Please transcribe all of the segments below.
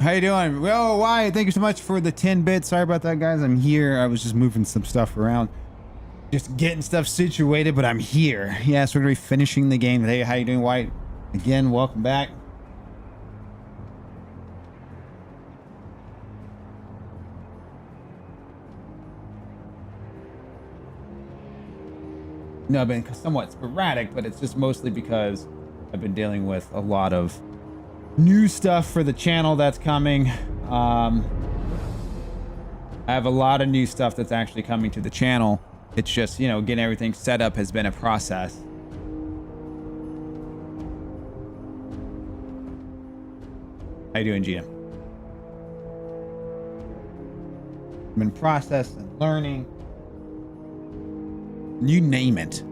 How you doing? Well, Wyatt, thank you so much for the 10 bits. Sorry about that, guys. I'm here. I was just moving some stuff around. Just getting stuff situated, but I'm here. Yes, we're going to be finishing the game today. How you doing, Wyatt? Again, welcome back. No, I've been somewhat sporadic, but it's just mostly because I've been dealing with a lot of new stuff for the channel that's coming. I have a lot of new stuff that's actually coming to the channel. It's just, you know, getting everything set up has been a process. How you doing, GM? Been process and learning. You name it.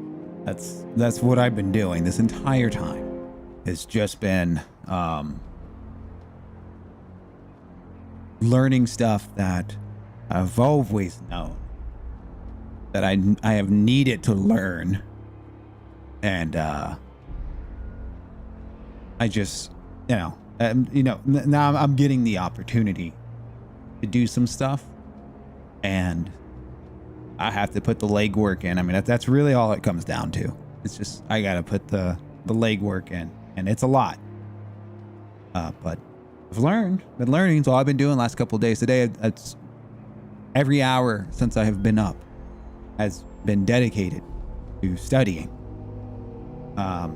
That's what I've been doing this entire time. It's just been learning stuff that I've always known that I have needed to learn, and I just now I'm getting the opportunity to do some stuff, and I have to put the legwork in. I mean, that's really all it comes down to. It's just I gotta put the legwork in, and it's a lot. But I've been learning. So I've been doing the last couple of days. Today, it's every hour since I have been up has been dedicated to studying. How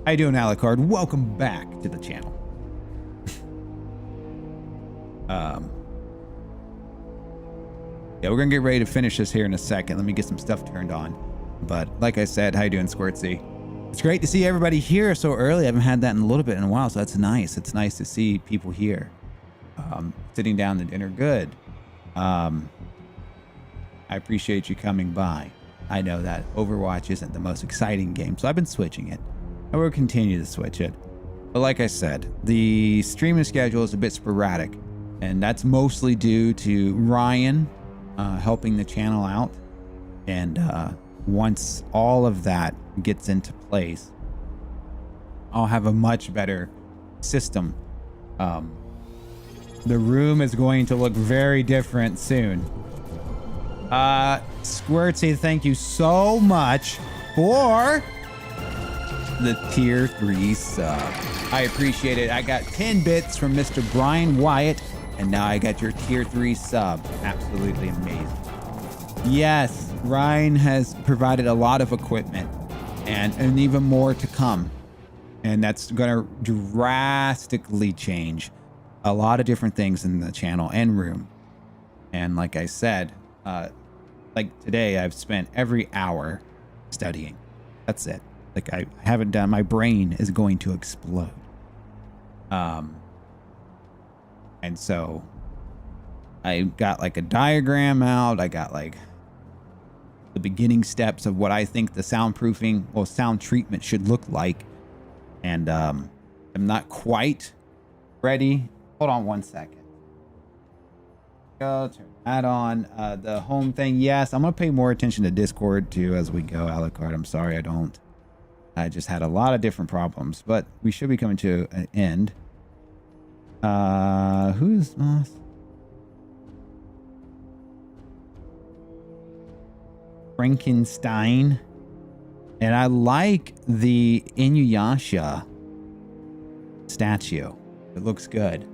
you doing, Alucard? Welcome back to the channel. Yeah, we're gonna get ready to finish this here in a second. Let me get some stuff turned on. But like I said, how you doing, Squirtsy? It's great to see everybody here so early. I haven't had that in a little bit in a while, so that's nice. It's nice to see people here. Sitting down to dinner, good. I appreciate you coming by. I know that Overwatch isn't the most exciting game, so I've been switching it. I will continue to switch it. But like I said, the streaming schedule is a bit sporadic, and that's mostly due to Ryan helping the channel out. And once all of that gets into place, I'll have a much better system. The room is going to look very different soon. Squirtsy, thank you so much for the tier 3 sub. I appreciate it. I got 10 bits from Mr. Brian Wyatt, and now I got your tier 3 sub. Absolutely amazing. Yes, Ryan has provided a lot of equipment and even more to come. And that's going to drastically change a lot of different things in the channel and room. And like I said, like today, I've spent every hour studying. That's it. Like I haven't done, my brain is going to explode. And so I got like a diagram out. I got like the beginning steps of what I think the soundproofing or sound treatment should look like. And I'm not quite ready. Hold on one second. Go turn that on. The home thing. Yes, I'm going to pay more attention to Discord too as we go, Alucard. I'm sorry I don't. I just had a lot of different problems, but we should be coming to an end. Who's Moss? Frankenstein. And I like the Inuyasha statue. It looks good.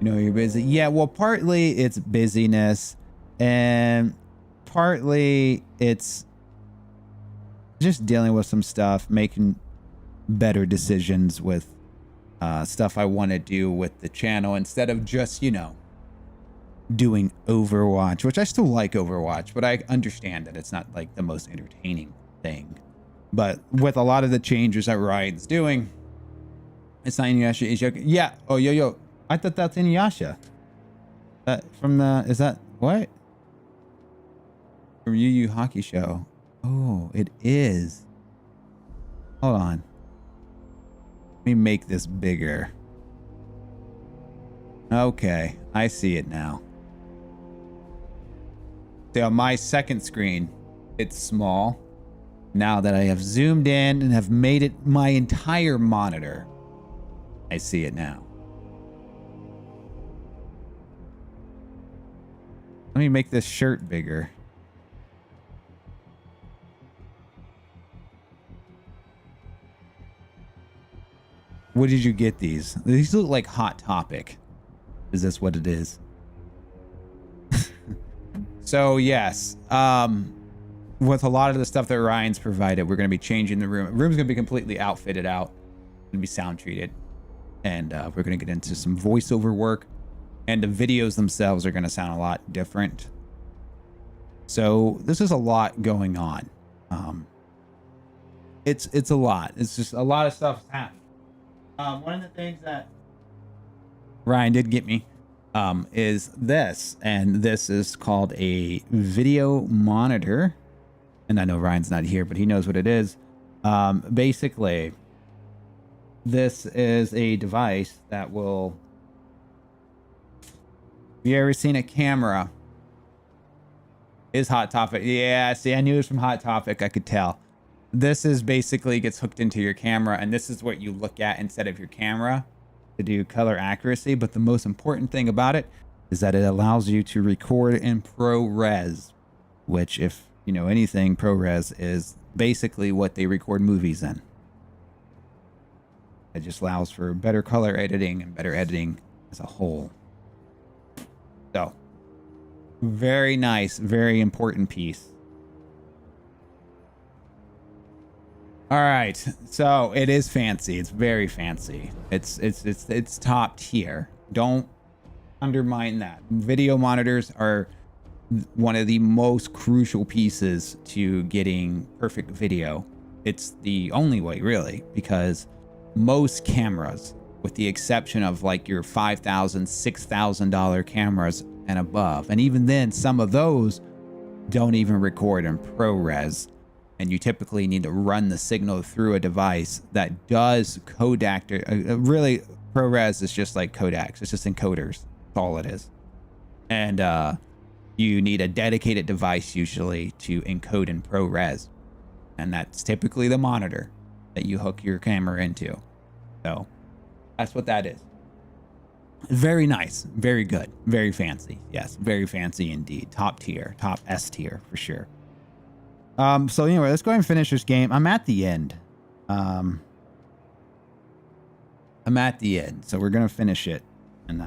You know, you're busy. Yeah, well, partly it's busyness, and partly it's just dealing with some stuff, making better decisions with stuff I want to do with the channel instead of just, you know, doing Overwatch, which I still like Overwatch, but I understand that it's not like the most entertaining thing. But with a lot of the changes that Ryan's doing, it's not Inuyasha. Yeah. Oh, yo. I thought that's Inuyasha. That from the, is that what? From Yu Yu Hakusho. Oh, it is. Hold on. Let me make this bigger. Okay, I see it now. See, on my second screen, it's small. Now that I have zoomed in and have made it my entire monitor, I see it now. Let me make this shirt bigger. What did you get these? These look like Hot Topic. Is this what it is? So yes, with a lot of the stuff that Ryan's provided, we're going to be changing the room. The room's going to be completely outfitted out. It's going to be sound treated. And we're going to get into some voiceover work. And the videos themselves are going to sound a lot different. So this is a lot going on. It's a lot. It's just a lot of stuff happening. One of the things that Ryan did get me is this, and this is called a video monitor. And I know Ryan's not here, but he knows what it is. Basically, this is a device that will... Have you ever seen a camera? Is Hot Topic? Yeah, see, I knew it was from Hot Topic. I could tell. This is basically gets hooked into your camera, and this is what you look at instead of your camera to do color accuracy. But the most important thing about it is that it allows you to record in ProRes, which, if you know anything, ProRes is basically what they record movies in. It just allows for better color editing and better editing as a whole. So, very nice, very important piece. All right, so it is fancy. It's very fancy. It's top tier. Don't undermine that. Video monitors are one of the most crucial pieces to getting perfect video. It's the only way, really, because most cameras, with the exception of like your $5,000, $6,000 cameras and above, and even then, some of those don't even record in ProRes. And you typically need to run the signal through a device that does Kodak. Really, ProRes is just like Kodaks. It's just encoders. That's all it is. And you need a dedicated device usually to encode in ProRes. And that's typically the monitor that you hook your camera into. So that's what that is. Very nice. Very good. Very fancy. Yes, very fancy indeed. Top tier. Top S tier for sure. So anyway, let's go ahead and finish this game. I'm at the end. I'm at the end, so we're gonna finish it and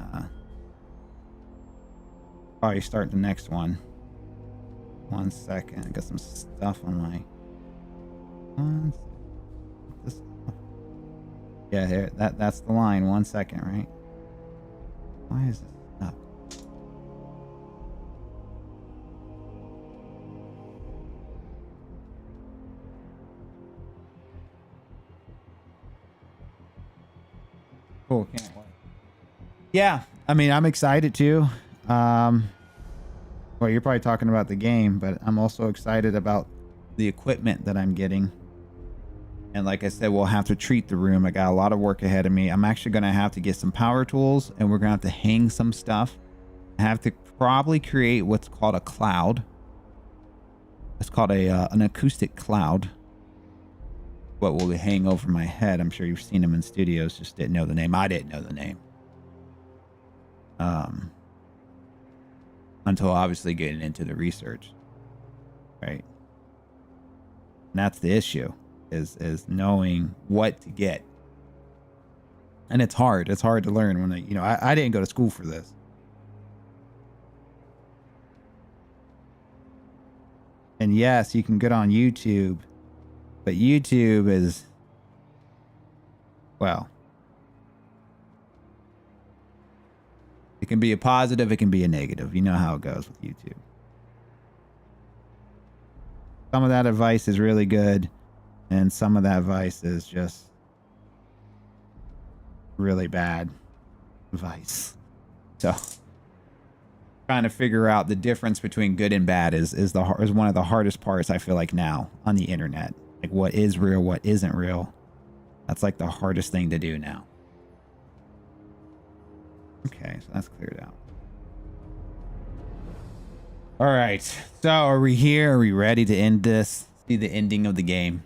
probably start the next one. 1 second. I got some stuff on my yeah, here. That's the line. 1 second, right? Why is this up? Cool, can't wait. Yeah, I mean, I'm excited too. Well, you're probably talking about the game, but I'm also excited about the equipment that I'm getting. And like I said, we'll have to treat the room. I got a lot of work ahead of me. I'm actually going to have to get some power tools, and we're going to have to hang some stuff. I have to probably create what's called a cloud. It's called an acoustic cloud. What will hang over my head? I'm sure you've seen them in studios. Just didn't know the name. I didn't know the name. Until obviously getting into the research, right? And that's the issue, is knowing what to get. And it's hard. It's hard to learn when I didn't go to school for this. And yes, you can get on YouTube. But YouTube is, well, it can be a positive, it can be a negative. You know how it goes with YouTube. Some of that advice is really good, and some of that advice is just really bad advice. So trying to figure out the difference between good and bad is one of the hardest parts, I feel like, now on the internet. Like, what is real, what isn't real. That's like the hardest thing to do now. Okay, so that's cleared out. All right, so are we here? Are we ready to end this? See the ending of the game.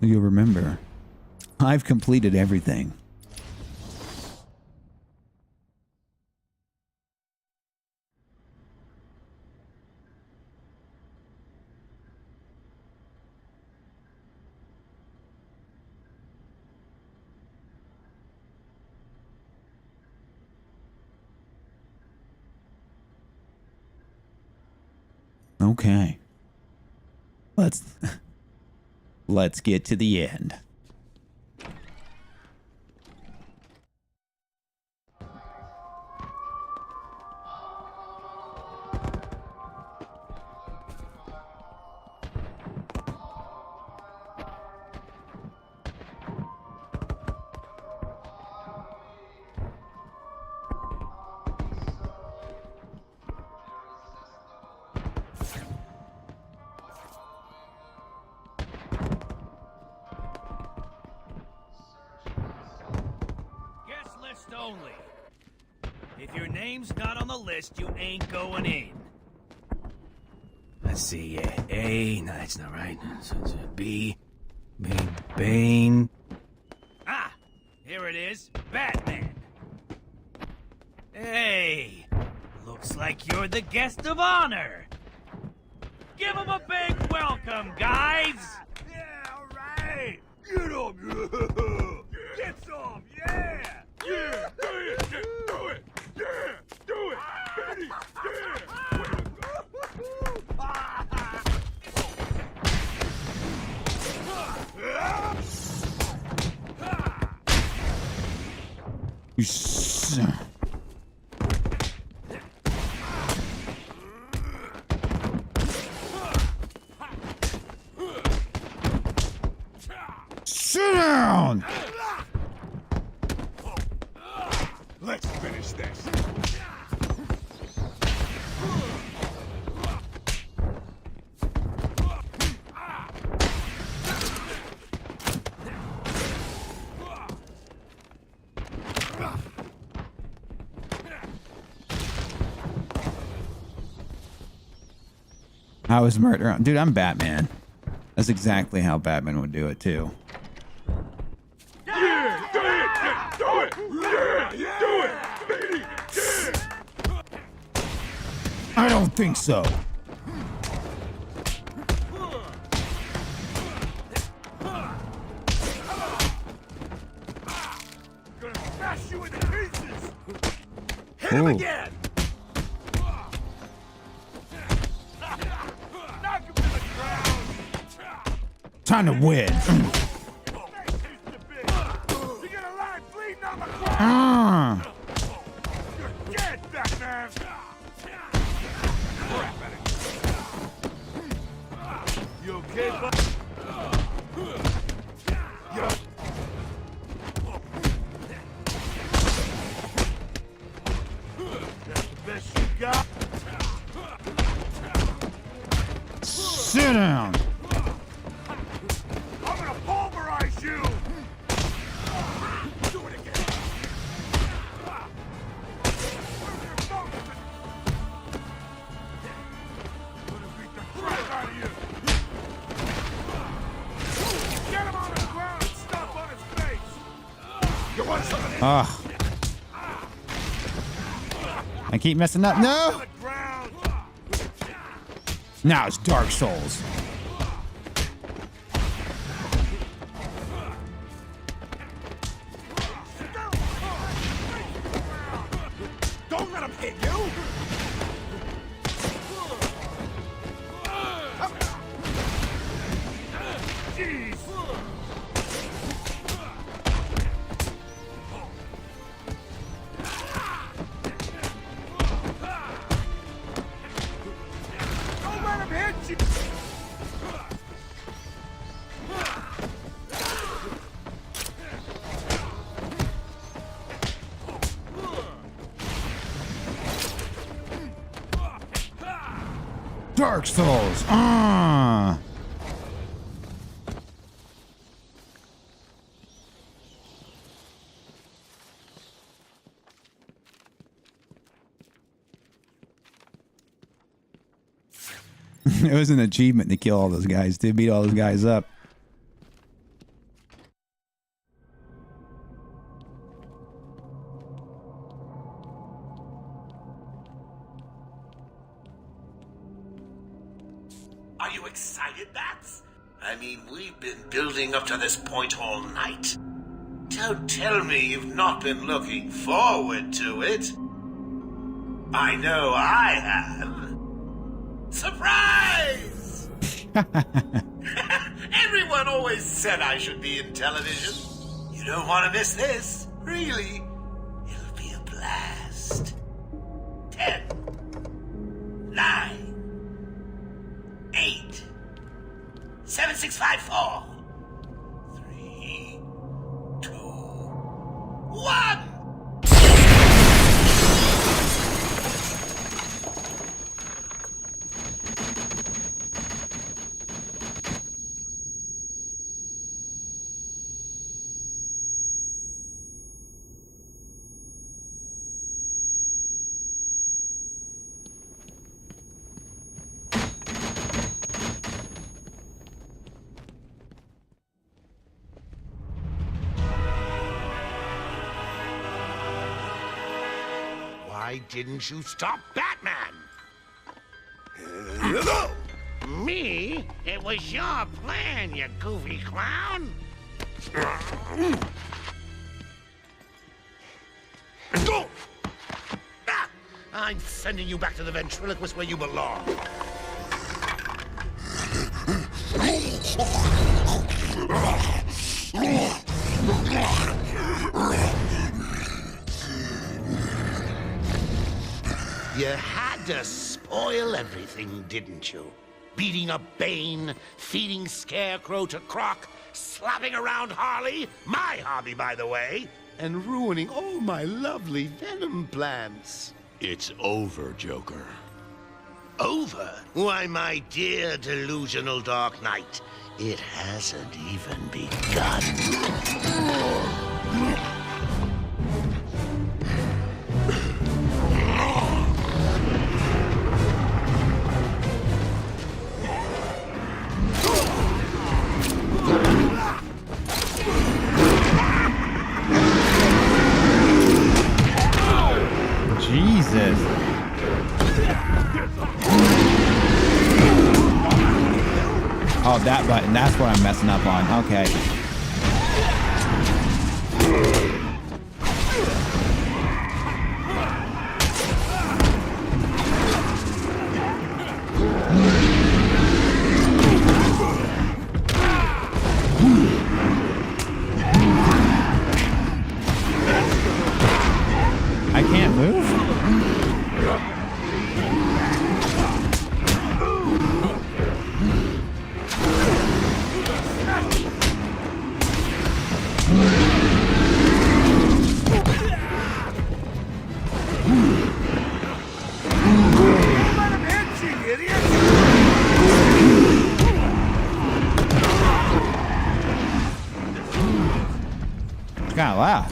You'll remember, I've completed everything. Okay. Let's get to the end. Only. If your name's not on the list, you ain't going in. Let's see, A, no, that's not right. So it's B, Bane. Ah, here it is, Batman. Hey, looks like you're the guest of honor. Give him a big welcome, guys. Yeah, all right. Get up, get some, yeah. Yeah, do it! Do it! Yeah, do it! Betty! Yeah! You sit down! Let's finish this. I was murder. Dude, I'm Batman. That's exactly how Batman would do it too. Yeah, do it! Yeah, do it! Baby, yeah! I don't think so. Gonna smash you into pieces! Hit Ooh. him again! Knock him to the ground! Time to win. You got a line bleeding on the ground! You're dead, Batman! You okay, bud? That's the best you got? Sit down. I'm gonna pulverize you! Do it again! Gonna beat the crap out of you! Get him on the ground and stomp on his face! You want something? Ugh. I keep messing up. No. To the ground! Now it's Dark Souls. Don't let him hit you! Jeez! Don't let him hit you! Dark Souls. Ah. It was an achievement to kill all those guys, to beat all those guys up. Are you excited, Bats? I mean, we've been building up to this point all night. Don't tell me you've not been looking forward to it. I know I have. Surprise! Everyone always said I should be in television. You don't want to miss this, really. It'll be a blast. 10, 9, 8, 7, 6, 5, 4, 3, 2, 1. Why didn't you stop Batman? Me? It was your plan, you goofy clown. I'm sending you back to the ventriloquist where you belong. You had to spoil everything, didn't you? Beating up Bane, feeding Scarecrow to Croc, slapping around Harley, my hobby, by the way, and ruining all my lovely Venom plans. It's over, Joker. Over? Why, my dear delusional Dark Knight, it hasn't even begun. Jesus. Oh, that button. That's what I'm messing up on. Okay. I can't move? Kind of loud.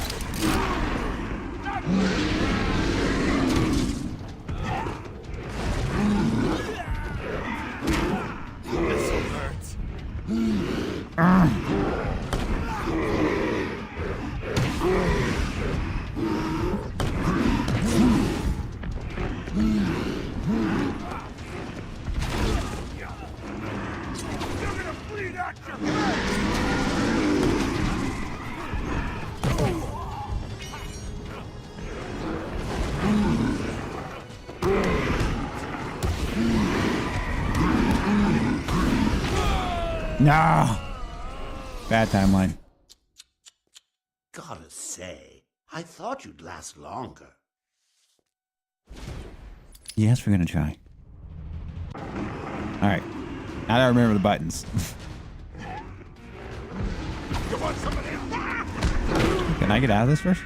No. Bad timeline. Gotta say, I thought you'd last longer. Yes, we're gonna try. All right. Now that I remember the buttons. Can I get out of this first?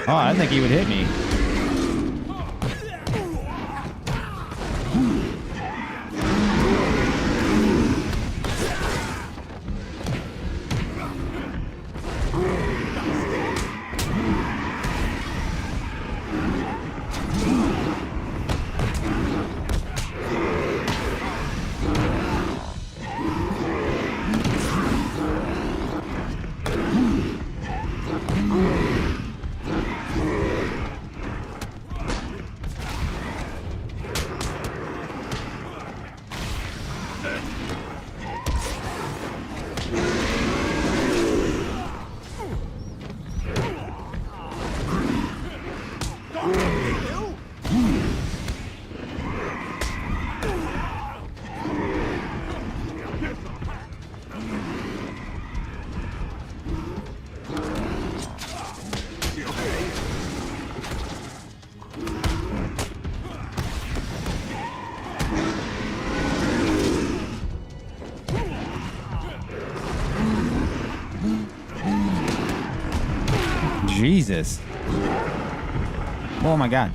Oh, I think he would hit me. Jesus. Oh my God.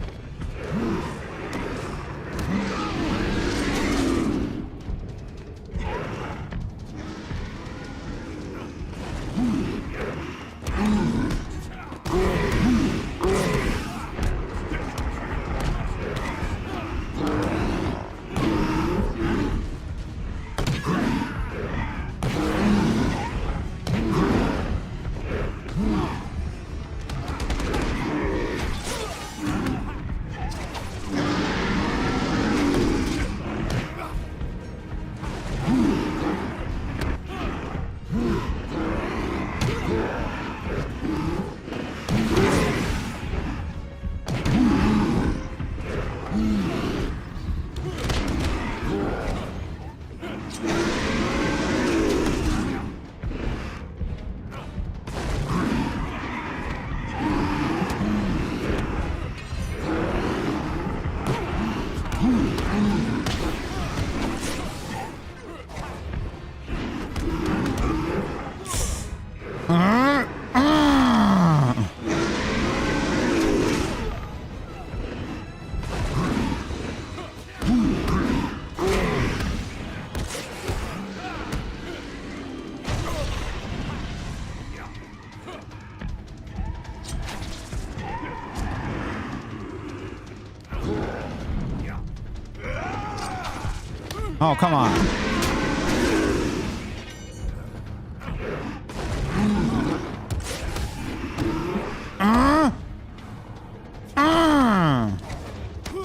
Oh, come on.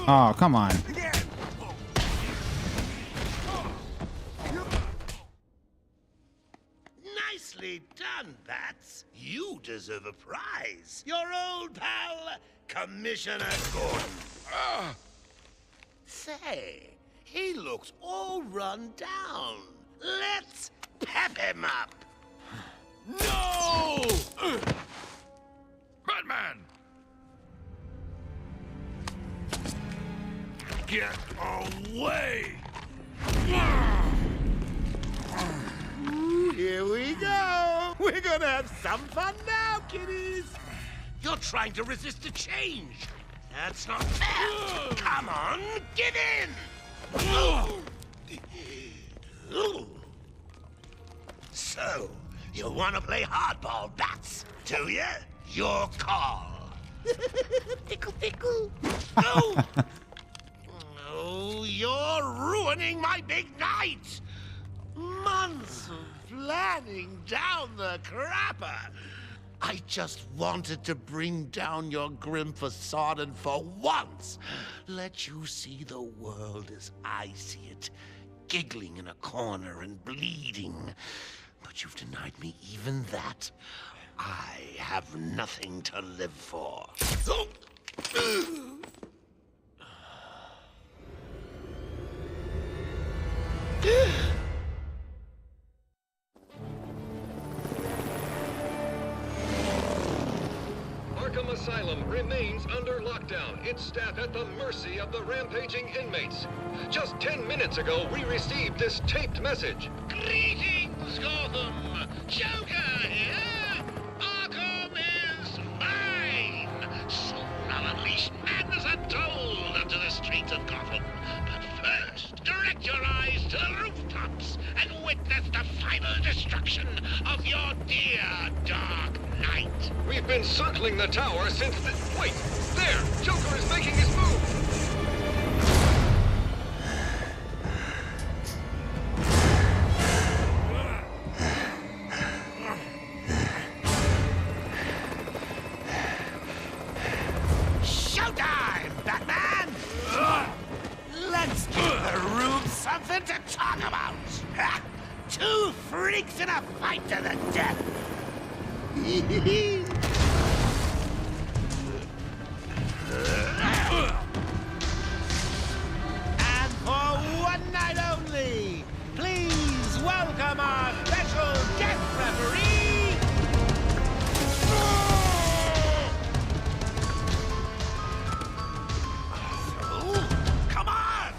Oh, come on. Nicely done, Bats. You deserve a prize. Your old pal, Commissioner Gordon. Say, he looks all run down. Let's pep him up. No! Batman! Get away! Here we go. We're gonna have some fun now, kiddies. You're trying to resist the change. That's not fair. Come on, give in. So, you want to play hardball, Bats, do you? Your call. Tickle, tickle. No! Oh, you're ruining my big night. Months of planning down the crapper. I just wanted to bring down your grim facade and for once let you see the world as I see it, giggling in a corner and bleeding. But you've denied me even that. I have nothing to live for. Arkham Asylum remains under lockdown, its staff at the mercy of the rampaging inmates. Just 10 minutes ago, we received this taped message. Greetings, Gotham! Joker here! Arkham is mine! Soon I'll unleash madness untold onto the streets of Gotham. But first, direct your eyes to the rooftops and witness the final destruction of your dear Dark Knight. We've been circling the tower since the... Wait! There! Joker is making his move! Showtime, Batman! Let's give the room something to talk about. Ha! Two freaks in a fight to the death. And for one night only, please welcome our special guest referee, come on!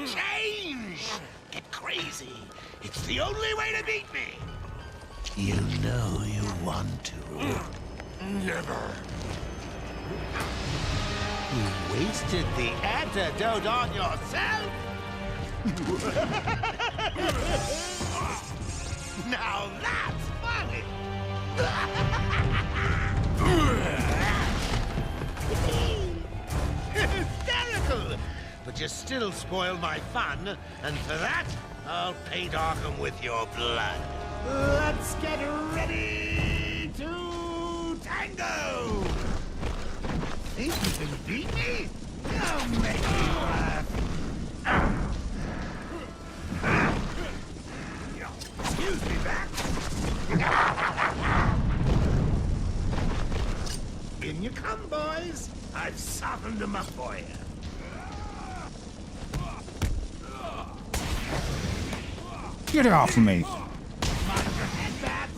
Change! Get crazy. It's the only way to beat me. You know you want to. Never. You wasted the antidote on yourself? Now that's funny! Hysterical! But you still spoil my fun, and for that, I'll paint Arkham with your blood. Let's get ready to tango! Think you can beat me? I'll make you laugh. Excuse me, Bat. In you come, boys. I've softened them up for you. Get off of me. Mind your head, Bat.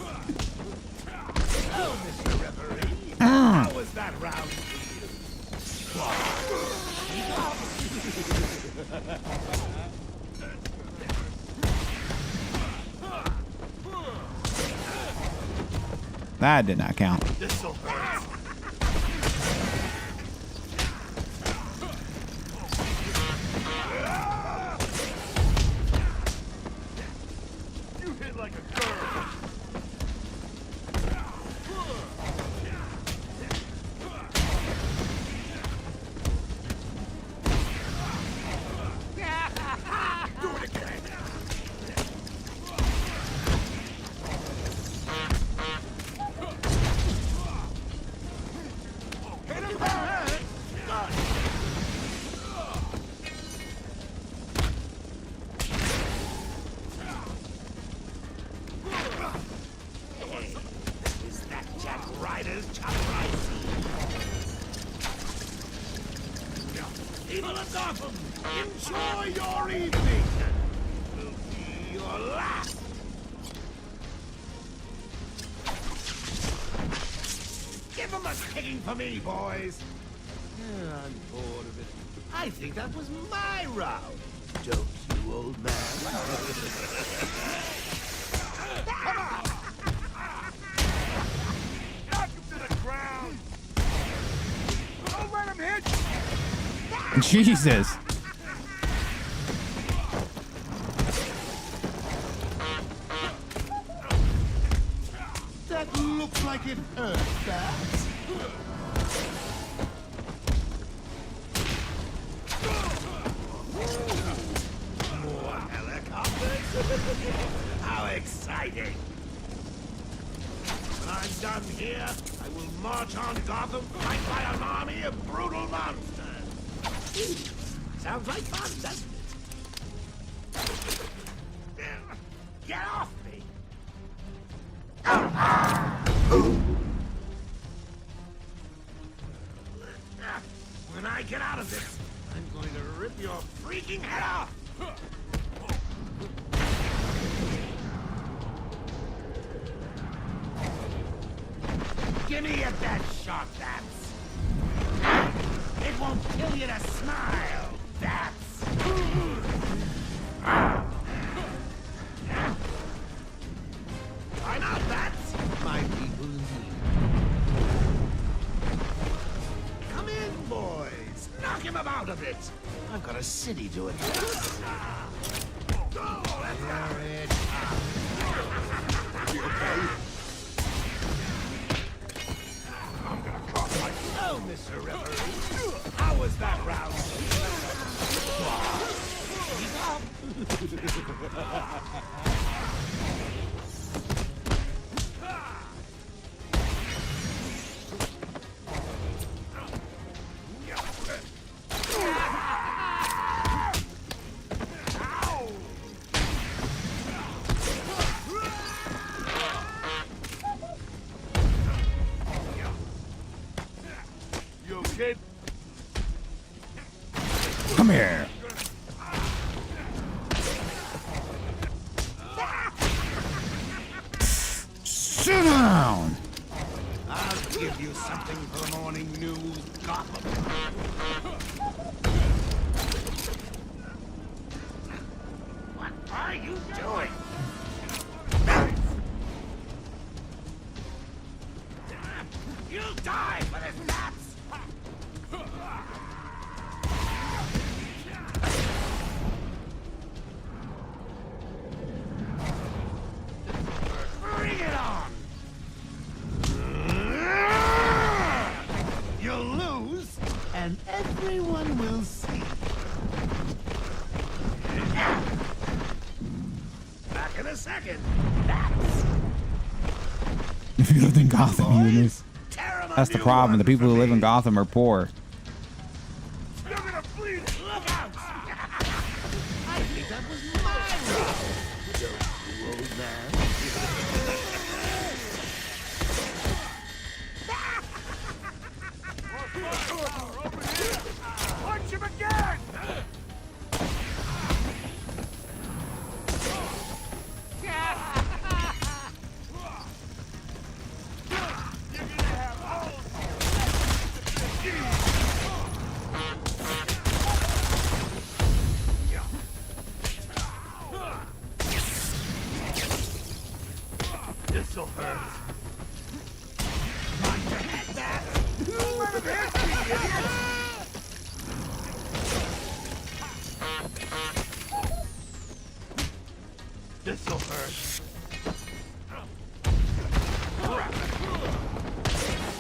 Oh, Mr. Referee. How was that round for That did not count. you? This'll hurt. You hit like a girl. Do it again. Hit him hard. Is that Jack Ryder's chopper I see? People of Gotham, enjoy your evening. It will be your last. Give him a kicking for me, boys. I'm bored of it. I think that was my round. Don't you, old man? Knock him to the ground. Don't let him hit you. Jesus. That looks like it hurt, Bats. More helicopters? How exciting! When I'm done here, I will march on Gotham flanked by an army of brutal monsters. Sounds like fun, doesn't it? Get off me! When I get out of this, I'm going to rip your freaking head off! Give me a dead shot, Bats! It won't kill you to smile, Bats! Why not, Bats? My people need. Come in, boys! Knock him about a bit! I've got a city to address. Here it comes. You okay? Oh, Mr. Referee, how was that round? You okay? Come here. Sit down. I'll give you something for the morning news, Gotham. What are you doing? You Everyone will see. Back in a second. That's If you lived in Gotham, you boys. Tear 'em a That's the new problem. one The people for who live in me. Gotham are poor. You're gonna bleed. Look out! I think that was my round. Don't you, old man? Punch him again! This'll hurt. This'll hurt.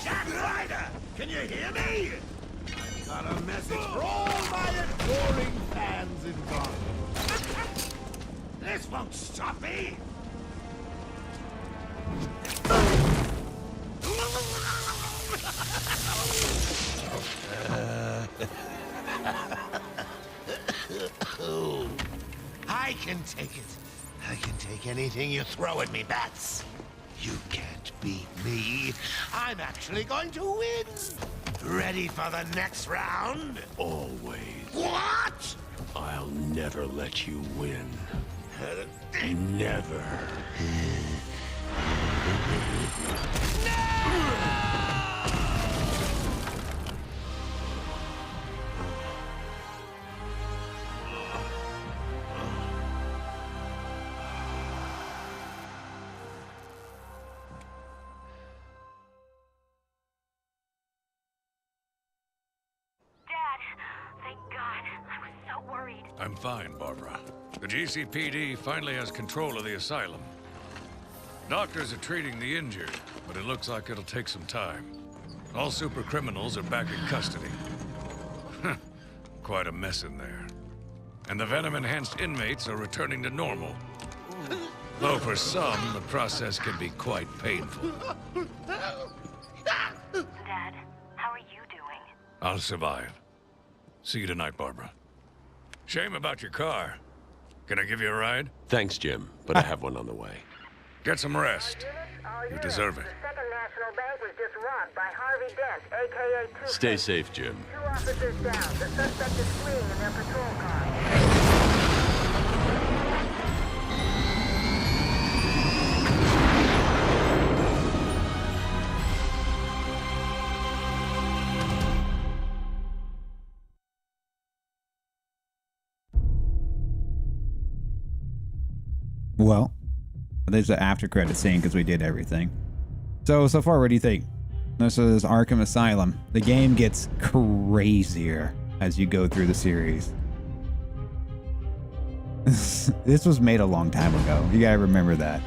Jack Ryder! Can you hear me? I've got a message for all my adoring fans in Gotham. This won't stop me! I can take it. I can take anything you throw at me, Bats. You can't beat me. I'm actually going to win. Ready for the next round? Always. What? I'll never let you win. Never. Thank God. I was so worried. I'm fine, Barbara. The GCPD finally has control of the asylum. Doctors are treating the injured, but it looks like it'll take some time. All super criminals are back in custody. Quite a mess in there. And the venom-enhanced inmates are returning to normal. Though for some, the process can be quite painful. Dad, how are you doing? I'll survive. See you tonight, Barbara. Shame about your car. Can I give you a ride? Thanks, Jim, but I have one on the way. Get some rest. You deserve it. The Second National Bank was just robbed by Harvey Dent, a.k.a. Two-Face. Stay safe, Jim. 2 officers down. The suspect is fleeing in their patrol car. Well, there's an after credit scene because we did everything. So far, what do you think? This is Arkham Asylum. The game gets crazier as you go through the series. This was made a long time ago. You gotta remember that.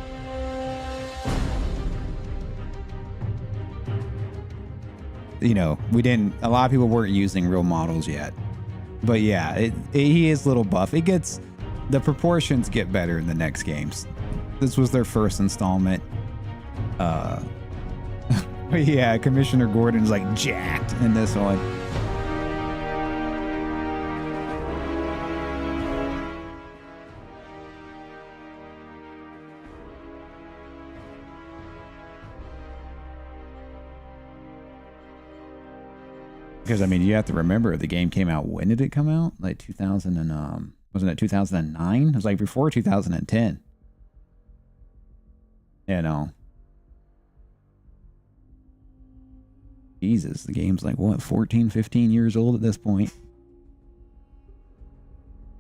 You know, a lot of people weren't using real models yet. But yeah, he is a little buff. The proportions get better in the next games. This was their first installment. But yeah, Commissioner Gordon's like jacked in this one. Because I mean, you have to remember the game came out. When did it come out? Like 2000 and wasn't it 2009? It was like before 2010. You know. Jesus, the game's like what, 14, 15 years old at this point.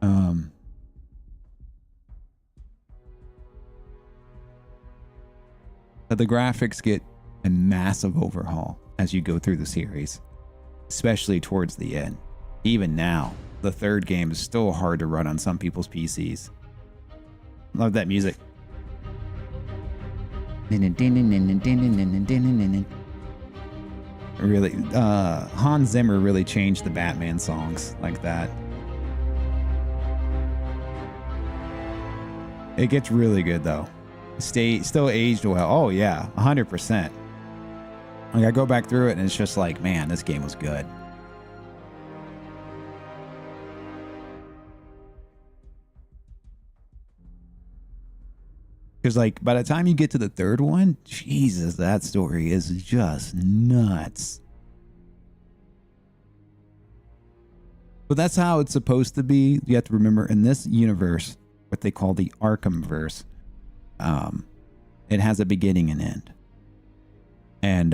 But the graphics get a massive overhaul as you go through the series, especially towards the end. Even now, the third game is still hard to run on some people's PCs. Love that music. Really, Hans Zimmer really changed the Batman songs like that. It gets really good though. Still aged well. Oh yeah, 100%. Like I go back through it and it's just like, man, this game was good. Because like by the time you get to the third one, Jesus, that story is just nuts. But that's how it's supposed to be. You have to remember in this universe, what they call the Arkhamverse, it has a beginning and end. And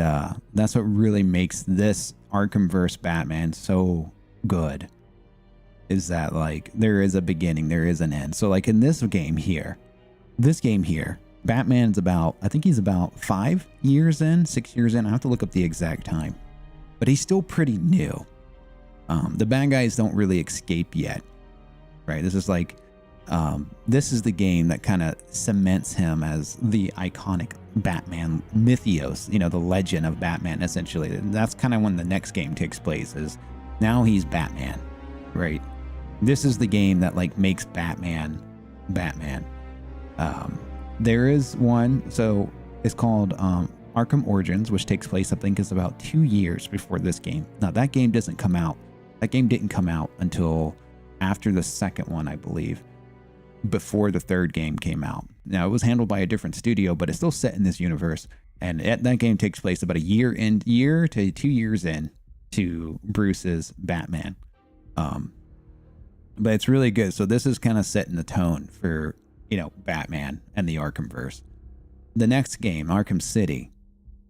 that's what really makes this Arkhamverse Batman so good. Is that like there is a beginning, there is an end. So like in this game here, Batman's about, I think he's about 5 years in, 6 years in. I have to look up the exact time. But he's still pretty new. The bad guys don't really escape yet. Right? This is like, this is the game that kind of cements him as the iconic Batman mythos, you know, the legend of Batman, essentially. And that's kind of when the next game takes place, is now he's Batman, right? This is the game that like makes Batman. There is one, so it's called Arkham Origins, which takes place, I think, is about 2 years before this game. Now that game doesn't come out. That game didn't come out until after the second one, I believe, before the third game came out. Now it was handled by a different studio, but it's still set in this universe. And that game takes place about a year to 2 years in to Bruce's Batman. But it's really good. So this is kind of setting the tone for, you know, Batman and the Arkhamverse. The next game, Arkham City,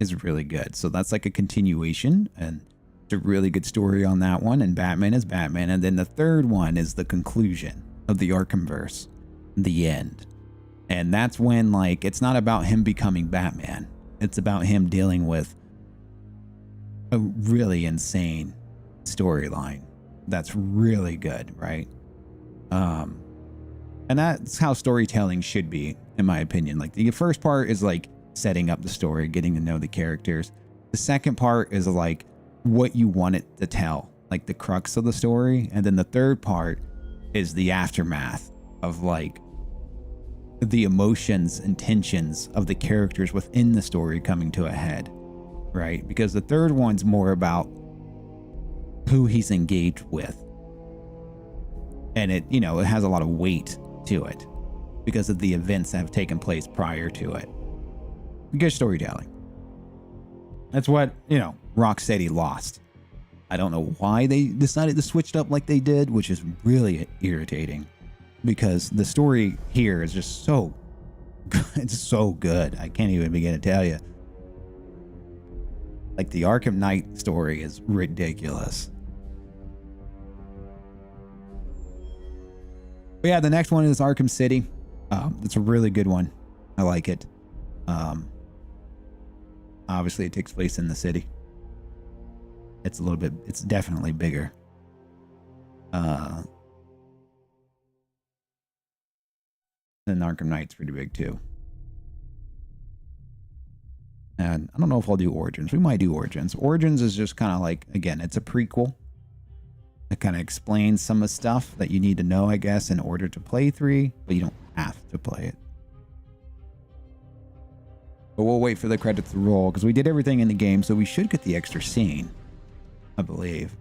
is really good. So that's like a continuation, and it's a really good story on that one. And Batman is Batman. And then the third one is the conclusion of the Arkhamverse, the end. And that's when, like, it's not about him becoming Batman. It's about him dealing with a really insane storyline that's really good, right? And that's how storytelling should be, in my opinion. Like the first part is like setting up the story, getting to know the characters. The second part is like what you want it to tell, like the crux of the story. And then the third part is the aftermath of like the emotions and tensions of the characters within the story coming to a head, right? Because the third one's more about who he's engaged with. And it, you know, it has a lot of weight to it because of the events that have taken place prior to it. Good storytelling. That's what, you know, Rocksteady lost. I don't know why they decided to switch it up like they did, which is really irritating because the story here is just so good. It's so good. I can't even begin to tell you. Like the Arkham Knight story is ridiculous. But yeah, the next one is Arkham City. It's a really good one. I like it. Obviously, it takes place in the city. It's a little bit, it's definitely bigger. And Arkham Knight's pretty big too. And I don't know if I'll do Origins. We might do Origins. Origins is just kind of like, again, it's a prequel. It kind of explains some of the stuff that you need to know, I guess, in order to play 3, but you don't have to play it. But we'll wait for the credits to roll because we did everything in the game, so we should get the extra scene, I believe.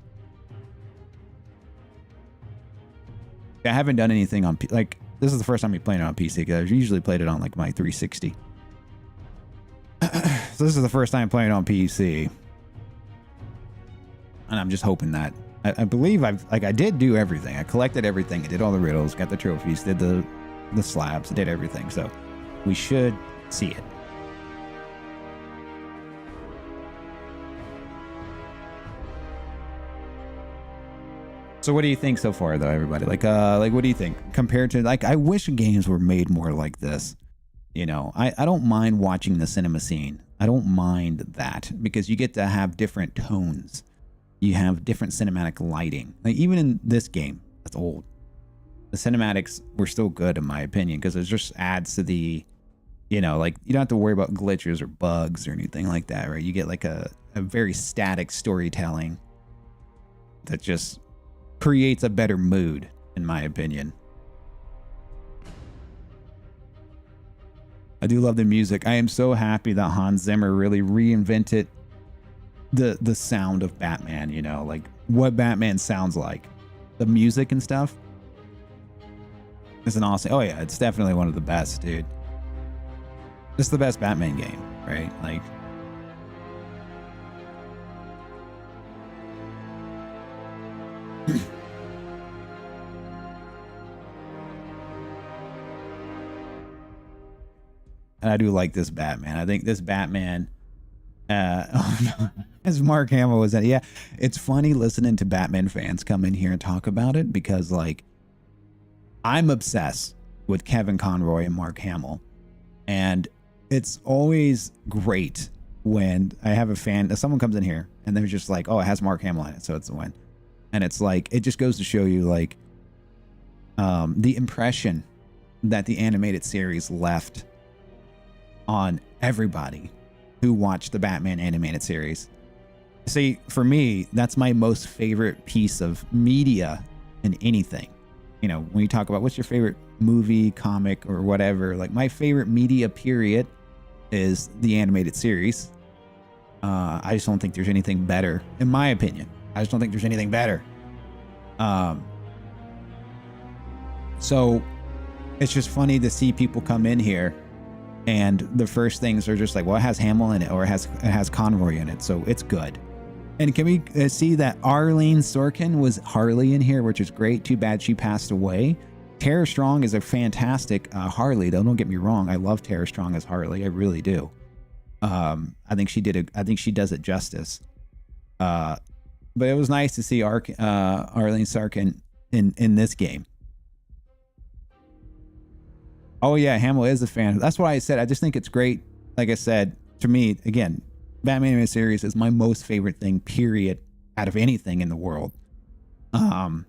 I haven't done anything on, like, this is the first time we played it on PC because I've usually played it on, like, my 360. So this is the first time playing on PC. And I'm just hoping that I believe I did do everything. I collected everything. I did all the riddles, got the trophies, did the slabs, did everything. So we should see it. So what do you think so far though, everybody? Like what do you think compared to, like, I wish games were made more like this. You know, I don't mind watching the cinema scene. I don't mind that because you get to have different tones. You have different cinematic lighting. Like even in this game, that's old. The cinematics were still good in my opinion because it just adds to the, you know, like you don't have to worry about glitches or bugs or anything like that, right? You get like a a very static storytelling that just creates a better mood, in my opinion. I do love the music. I am so happy that Hans Zimmer really reinvented the sound of Batman, you know, like what Batman sounds like. The music and stuff. It's an awesome. Oh yeah, it's definitely one of the best, dude. It's the best Batman game, right? Like, and I do like this Batman. I think this Batman, as Mark Hamill was at, yeah, it's funny listening to Batman fans come in here and talk about it because, like, I'm obsessed with Kevin Conroy and Mark Hamill, and it's always great when I have a fan, someone comes in here and they're just like, "Oh, it has Mark Hamill in it, so it's a win," and it's like, it just goes to show you, like, the impression that the animated series left on everybody who watched the Batman animated series. See, for me, that's my most favorite piece of media in anything. You know, when you talk about what's your favorite movie, comic, or whatever, like my favorite media period is the animated series. I just don't think there's anything better, in my opinion. I just don't think there's anything better. So it's just funny to see people come in here and the first things are just like, well, it has Hamill in it, or it has Conroy in it, so it's good. And can we see that Arlene Sorkin was Harley in here, which is great. Too bad she passed away. Tara Strong is a fantastic Harley, though. Don't get me wrong. I love Tara Strong as Harley. I really do. I think she does it justice. But it was nice to see Arlene Sorkin in this game. Oh yeah, Hamill is a fan. That's why I said I just think it's great. Like I said, to me, again, Batman animated series is my most favorite thing, period, out of anything in the world. And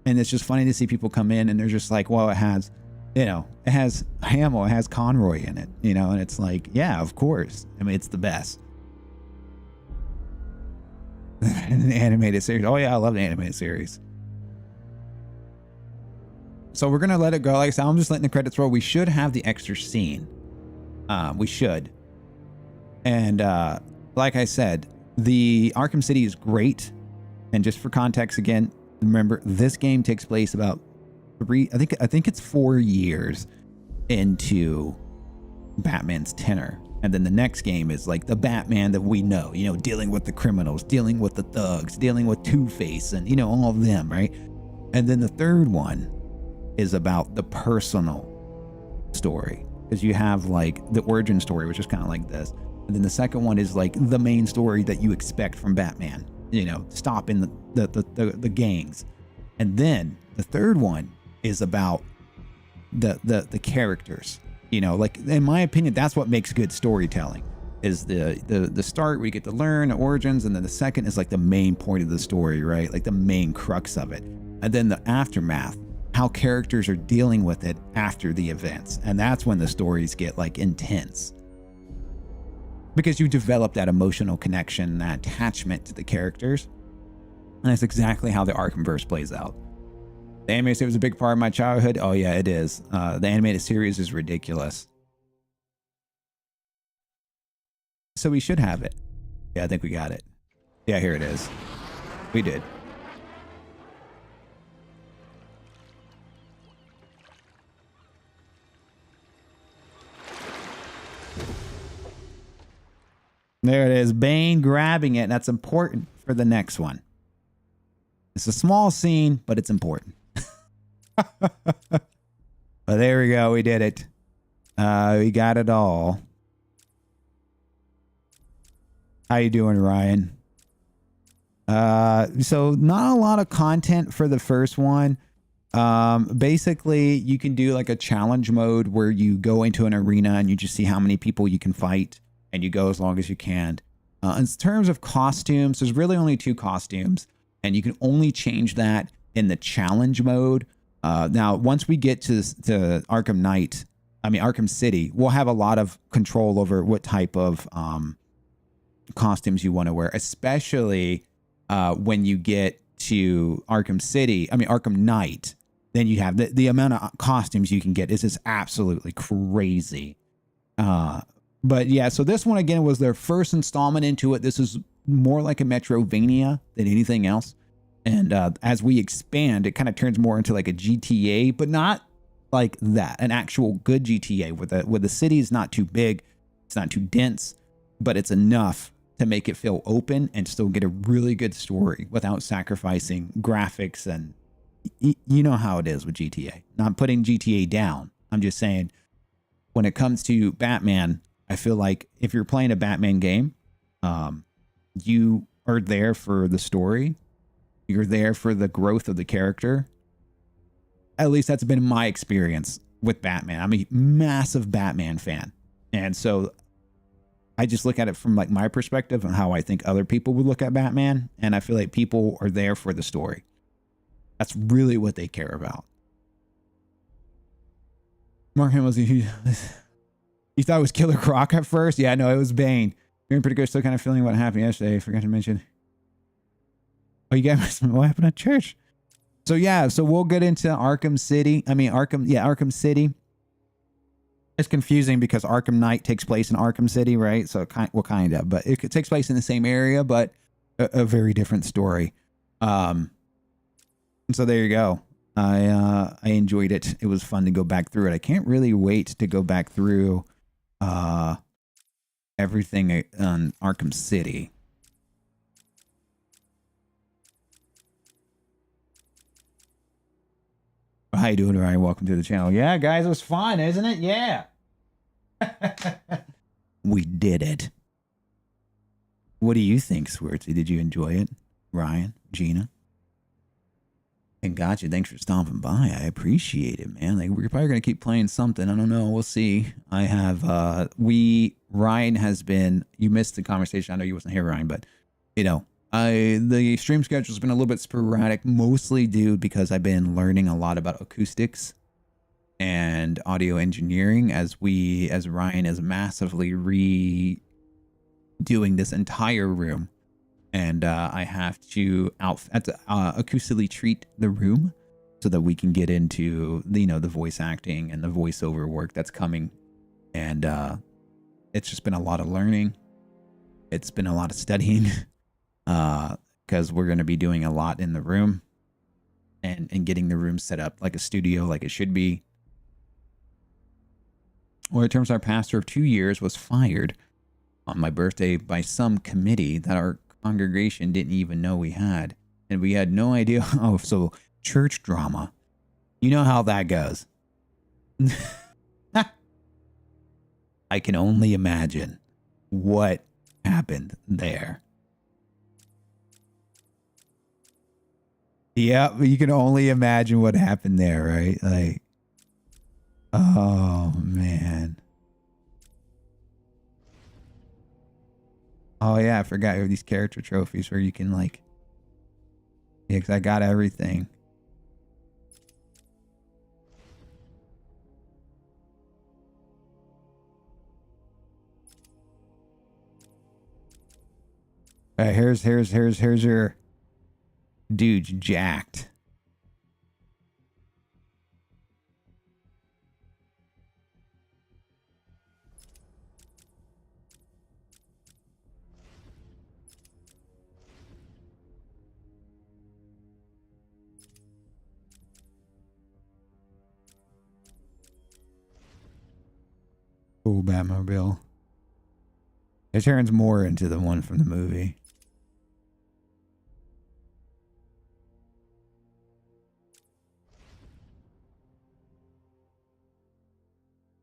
it's just funny to see people come in and they're just like, well, it has Hamill, it has Conroy in it, you know, and it's like, yeah, of course. I mean, it's the best. An animated series. Oh yeah, I love the animated series. So we're gonna let it go. Like I said, I'm just letting the credits roll. We should have the extra scene. We should. And like I said, the Arkham City is great. And just for context again, remember this game takes place about I think it's 4 years into Batman's tenure. And then the next game is like the Batman that we know, you know, dealing with the criminals, dealing with the thugs, dealing with Two-Face and, you know, all of them, right? And then the third one is about the personal story, because you have like the origin story, which is kind of like this, and then the second one is like the main story that you expect from Batman, you know, stopping the gangs, and then the third one is about the characters, you know, like in my opinion, that's what makes good storytelling, is the start where you get to learn the origins, and then the second is like the main point of the story, right? Like the main crux of it, and then the aftermath, how characters are dealing with it after the events. And that's when the stories get like intense, because you develop that emotional connection, that attachment to the characters. And that's exactly how the Arkhamverse plays out. The animated series was a big part of my childhood. Oh yeah, it is. The animated series is ridiculous. So we should have it. Yeah, I think we got it. Yeah, here it is. We did. There it is. Bane grabbing it. That's important for the next one. It's a small scene, but it's important. But there we go. We did it. We got it all. How you doing, Ryan? So not a lot of content for the first one. Basically, you can do like a challenge mode where you go into an arena and you just see how many people you can fight. And you go as long as you can. In terms of costumes, there's really only 2 costumes, and you can only change that in the challenge mode. Now, once we get to Arkham City, we'll have a lot of control over what type of costumes you want to wear, especially when you get to Arkham City. I mean, Arkham Knight. Then you have the amount of costumes you can get is just absolutely crazy. But yeah, so this one again was their first installment into it. This is more like a Metrovania than anything else. And as we expand, it kind of turns more into like a GTA, but not like that, an actual good GTA where the city is not too big, it's not too dense, but it's enough to make it feel open and still get a really good story without sacrificing graphics. And you know how it is with GTA. Not putting GTA down. I'm just saying when it comes to Batman, I feel like if you're playing a Batman game, you are there for the story. You're there for the growth of the character. At least that's been my experience with Batman. I'm a massive Batman fan. And so I just look at it from like my perspective and how I think other people would look at Batman. And I feel like people are there for the story. That's really what they care about. Mark Hamill, you thought it was Killer Croc at first? Yeah, no, it was Bane. Feeling pretty good. Still kind of feeling what happened yesterday. I forgot to mention. Oh, you guys, what happened at church? So yeah, so we'll get into Arkham City. I mean, Arkham City. It's confusing because Arkham Knight takes place in Arkham City, right? So kind of, but it takes place in the same area, but a very different story. So there you go. I enjoyed it. It was fun to go back through it. I can't really wait to go back through everything on Arkham City. How you doing, Ryan? Welcome to the channel. Yeah, guys, it was fun, isn't it? Yeah. We did it. What do you think, Swartzy? Did you enjoy it? Ryan, Gina? And gotcha. Thanks for stopping by. I appreciate it, man. Like, we're probably going to keep playing something. I don't know. We'll see. I have, Ryan has been, you missed the conversation. I know you wasn't here, Ryan, but, you know, the stream schedule's been a little bit sporadic, mostly due because I've been learning a lot about acoustics and audio engineering as Ryan is massively redoing this entire room. And I have to acoustically treat the room so that we can get into the voice acting and the voiceover work that's coming. And it's just been a lot of learning. It's been a lot of studying because we're going to be doing a lot in the room and getting the room set up like a studio, like it should be. Well, it turns out our pastor of 2 years was fired on my birthday by some committee that our congregation didn't even know we had, and we had no idea. Oh, so church drama, you know how that goes. I can only imagine what happened there. Yeah, you can only imagine what happened there, right? Like, oh man. Oh yeah, I forgot you have these character trophies where you can like, yeah, because I got everything. All right, here's your dude's jacked. Cool Batmobile. It turns more into the one from the movie.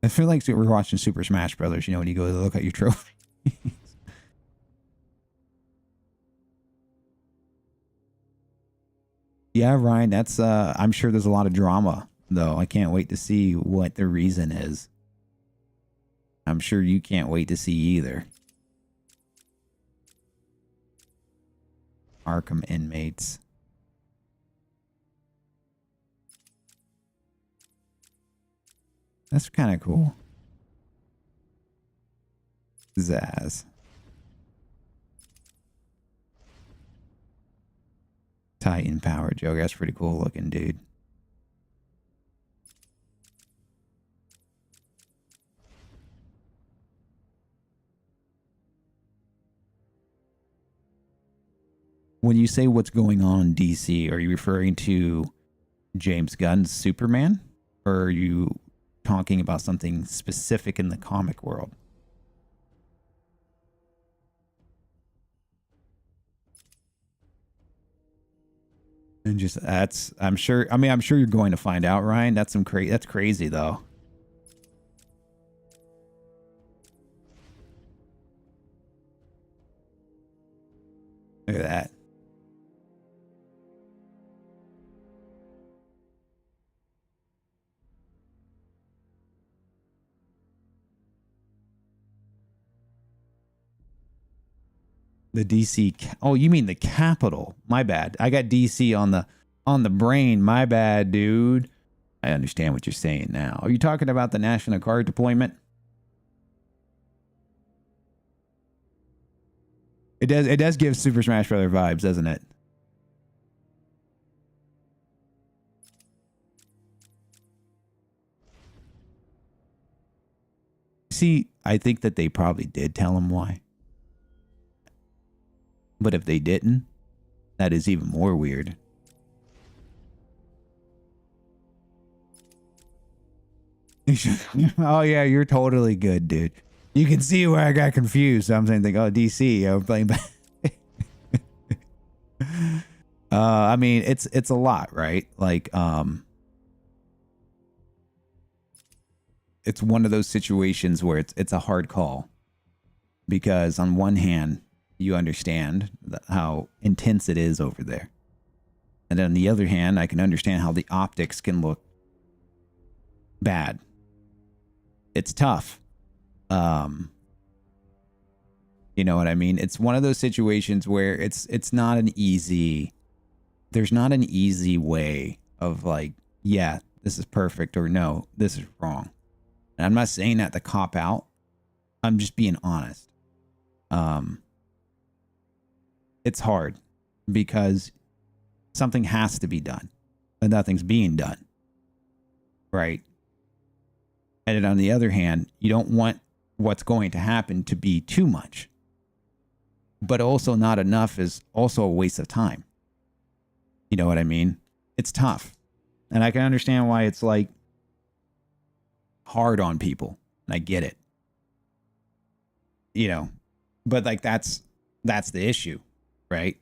I feel like we're watching Super Smash Brothers, you know, when you go to look at your trophy. Yeah, Ryan, that's I'm sure there's a lot of drama though. I can't wait to see what the reason is. I'm sure you can't wait to see either. Arkham inmates. That's kind of cool. Zaz. Alien Power Joker. That's pretty cool looking, dude. When you say what's going on in DC, are you referring to James Gunn's Superman? Or are you talking about something specific in the comic world? And just that's I'm sure you're going to find out, Ryan. That's that's crazy though. Look at that. The DC. Oh, you mean the Capitol? My bad. I got DC on the brain. My bad, dude. I understand what you're saying now. Are you talking about the National Guard deployment? It does give Super Smash Bros. Vibes, doesn't it? See, I think that they probably did tell him why. But if they didn't, that is even more weird. Oh yeah, you're totally good, dude. You can see where I got confused. I'm saying, oh, DC, I'm playing back. I mean, it's a lot, right? Like, it's one of those situations where it's a hard call, because on one hand, you understand how intense it is over there, and on the other hand, I can understand how the optics can look bad. It's tough. You know what I mean? It's one of those situations where it's not an easy, there's not an easy way of like, yeah, this is perfect, or no, this is wrong. And I'm not saying that to cop out. I'm just being honest. It's hard because something has to be done, but nothing's being done. Right? And then on the other hand, you don't want what's going to happen to be too much. But also not enough is also a waste of time. You know what I mean? It's tough. And I can understand why it's like hard on people. And I get it. You know, but like that's the issue, right?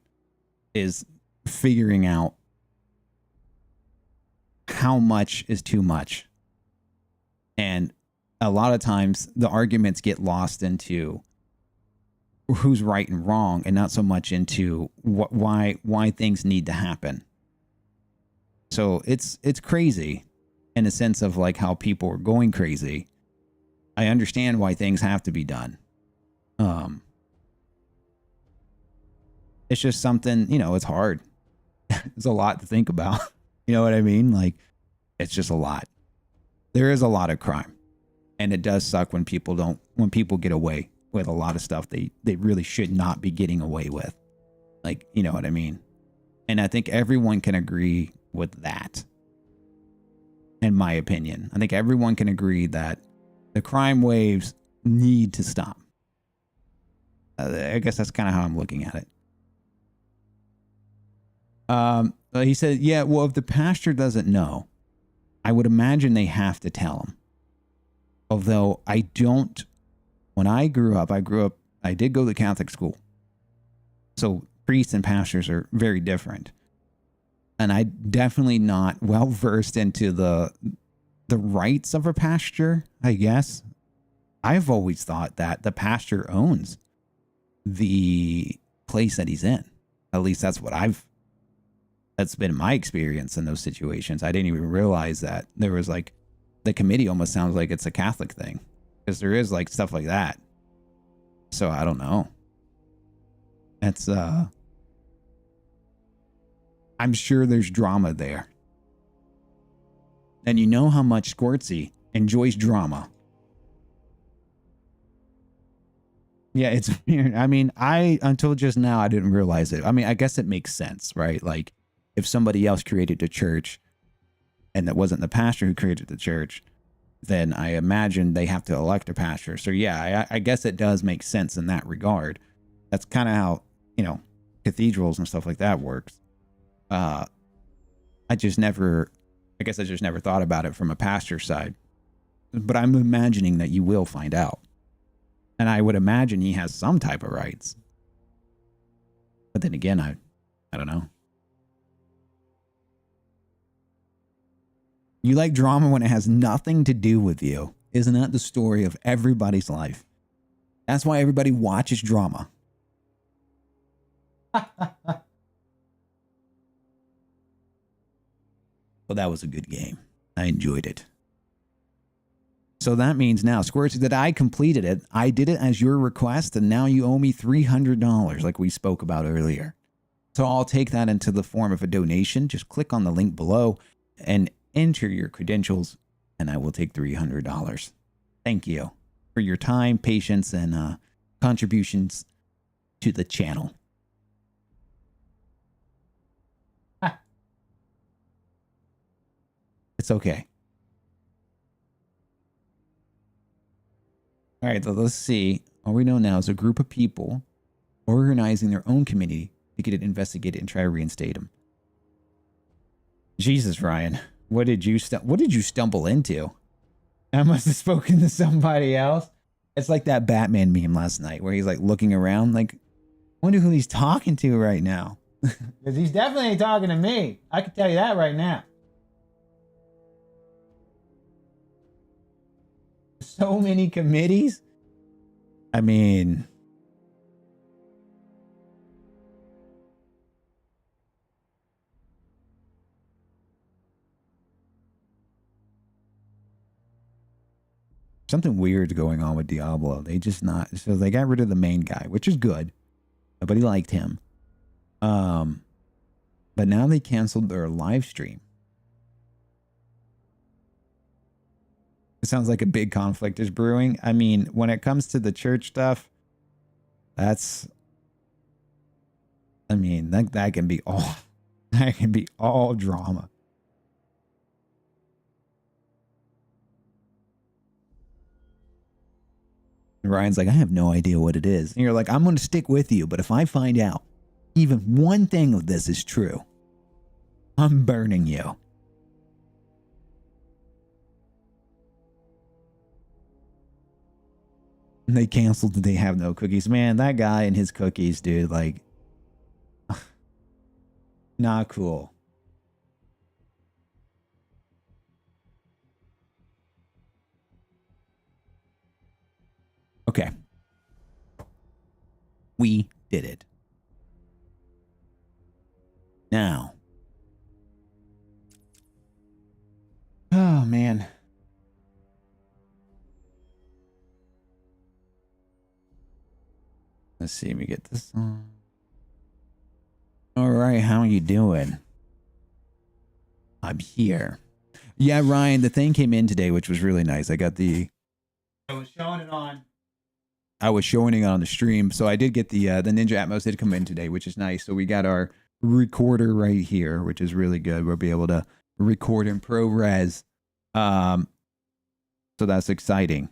Is figuring out how much is too much. And a lot of times the arguments get lost into who's right and wrong, and not so much into why things need to happen. So it's crazy in a sense of like how people are going crazy. I understand why things have to be done. It's just something, you know, it's hard. It's a lot to think about. You know what I mean? Like, it's just a lot. There is a lot of crime, and it does suck when people get away with a lot of stuff they really should not be getting away with. Like, you know what I mean? And I think everyone can agree with that. In my opinion, I think everyone can agree that the crime waves need to stop. I guess that's kind of how I'm looking at it. He said, yeah, well, if the pastor doesn't know, I would imagine they have to tell him. Although I don't, when I grew up, I did go to Catholic school. So priests and pastors are very different. And I definitely not well versed into the rights of a pastor, I guess. I've always thought that the pastor owns the place that he's in. At least that's been my experience in those situations. I didn't even realize that there was like, the committee almost sounds like it's a Catholic thing, because there is like stuff like that. So I don't know. It's I'm sure there's drama there. And you know how much Squirtsy enjoys drama. Yeah, it's weird. I mean, until just now, I didn't realize it. I mean, I guess it makes sense, right? Like, if somebody else created a church and that wasn't the pastor who created the church, then I imagine they have to elect a pastor. So yeah, I guess it does make sense in that regard. That's kind of how, you know, cathedrals and stuff like that works. I guess I just never thought about it from a pastor's side. But I'm imagining that you will find out. And I would imagine he has some type of rights. But then again, I don't know. You like drama when it has nothing to do with you. Isn't that the story of everybody's life? That's why everybody watches drama. Well, that was a good game. I enjoyed it. So that means now, Squirts, that I completed it. I did it as your request, and now you owe me $300 like we spoke about earlier. So I'll take that into the form of a donation. Just click on the link below and enter your credentials, and I will take $300. Thank you for your time, patience, and contributions to the channel. It's okay. All right, so let's see. All we know now is a group of people organizing their own committee to get it investigated and try to reinstate him. Jesus, Ryan, what did you stumble into? I must have spoken to somebody else. It's like that Batman meme last night where he's like looking around, like, I wonder who he's talking to right now. Because he's definitely talking to me. I can tell you that right now. So many committees. I mean, something weird's going on with Diablo. They got rid of the main guy, which is good. Nobody liked him. But now they canceled their live stream. It sounds like a big conflict is brewing. I mean, when it comes to the church stuff, that can be all drama. And Ryan's like, I have no idea what it is. And you're like, I'm going to stick with you, but if I find out even one thing of this is true, I'm burning you. And they canceled They Have No Cookies. Man, that guy and his cookies, dude, like, not cool. Okay. We did it. Now. Oh, man. Let's see, let me get this on. All right, how are you doing? I'm here. Yeah, Ryan, the thing came in today, which was really nice. I was showing it on. I was showing it on the stream, so I did get the Ninja Atmos did come in today, which is nice. So we got our recorder right here, which is really good. We'll be able to record in ProRes. So that's exciting.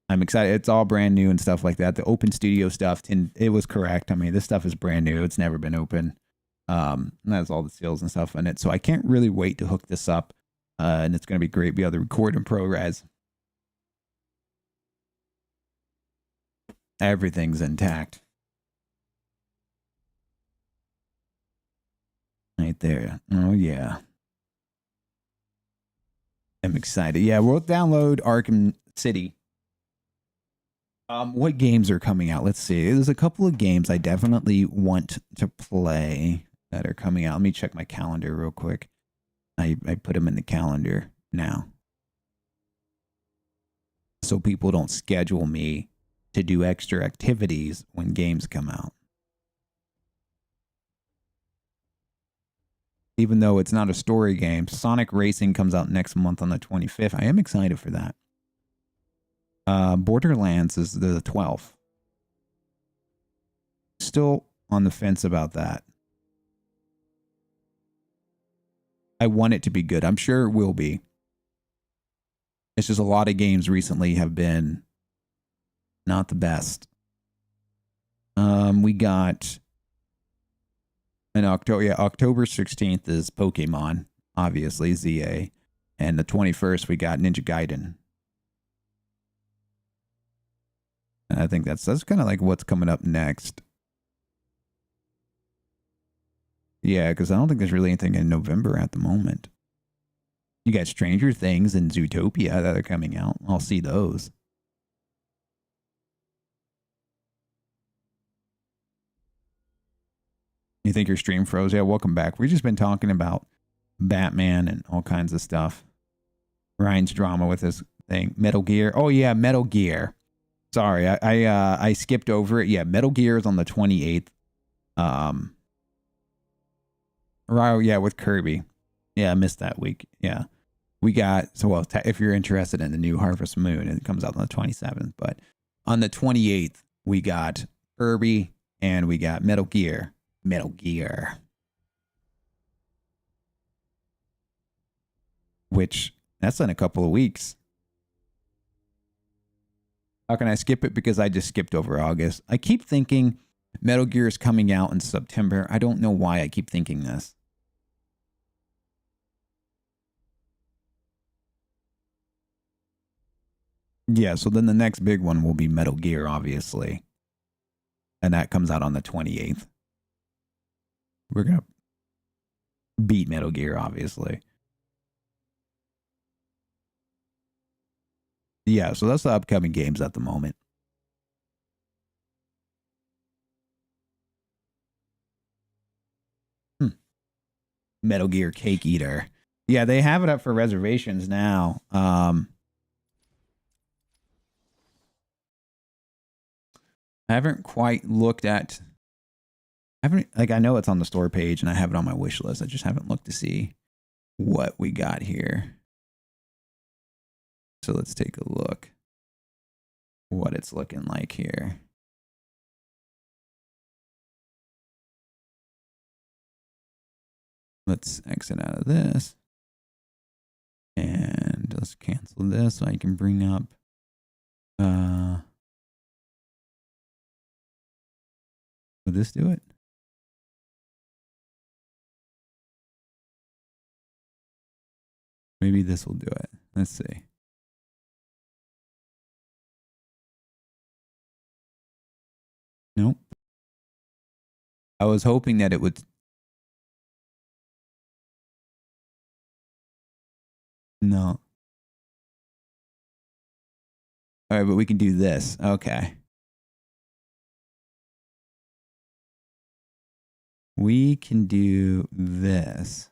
I'm excited. It's all brand new and stuff like that. The Open Studio stuff, it was correct. I mean, this stuff is brand new. It's never been open. And that's all the seals and stuff in it. So I can't really wait to hook this up. And it's going to be great. Be able to record in ProRes. Everything's intact. Right there. Oh, yeah. I'm excited. Yeah, we'll download Arkham City. What games are coming out? Let's see. There's a couple of games I definitely want to play that are coming out. Let me check my calendar real quick. I put them in the calendar now. So people don't schedule me to do extra activities when games come out. Even though it's not a story game, Sonic Racing comes out next month on the 25th. I am excited for that. Borderlands is the 12th. Still on the fence about that. I want it to be good. I'm sure it will be. It's just a lot of games recently have been not the best. We got in October. Yeah, October 16th is Pokemon, obviously ZA, and the 21st we got Ninja Gaiden. And I think that's kind of like what's coming up next. Yeah, because I don't think there's really anything in November at the moment. You got Stranger Things and Zootopia that are coming out. I'll see those. You think your stream froze? Yeah, welcome back. We've just been talking about Batman and all kinds of stuff. Ryan's drama with his thing. Metal Gear. Oh, yeah, Metal Gear. Sorry, I skipped over it. Yeah, Metal Gear is on the 28th. Right, yeah, with Kirby. Yeah, I missed that week. Yeah. We got, so well, if you're interested in the new Harvest Moon, it comes out on the 27th. But on the 28th, we got Kirby and we got Metal Gear. Metal Gear. Which, that's in a couple of weeks. How can I skip it? Because I just skipped over August. I keep thinking Metal Gear is coming out in September. I don't know why I keep thinking this. Yeah, so then the next big one will be Metal Gear, obviously. And that comes out on the 28th. We're going to beat Metal Gear, obviously. Yeah, so that's the upcoming games at the moment. Metal Gear Cake Eater. Yeah, they have it up for reservations now. I haven't quite looked at... I know it's on the store page and I have it on my wish list. I just haven't looked to see what we got here. So let's take a look what it's looking like here. Let's exit out of this. And let's cancel this so I can bring up would this do it? Maybe this will do it. Let's see. Nope. I was hoping that it would. No. All right, but we can do this. Okay. We can do this.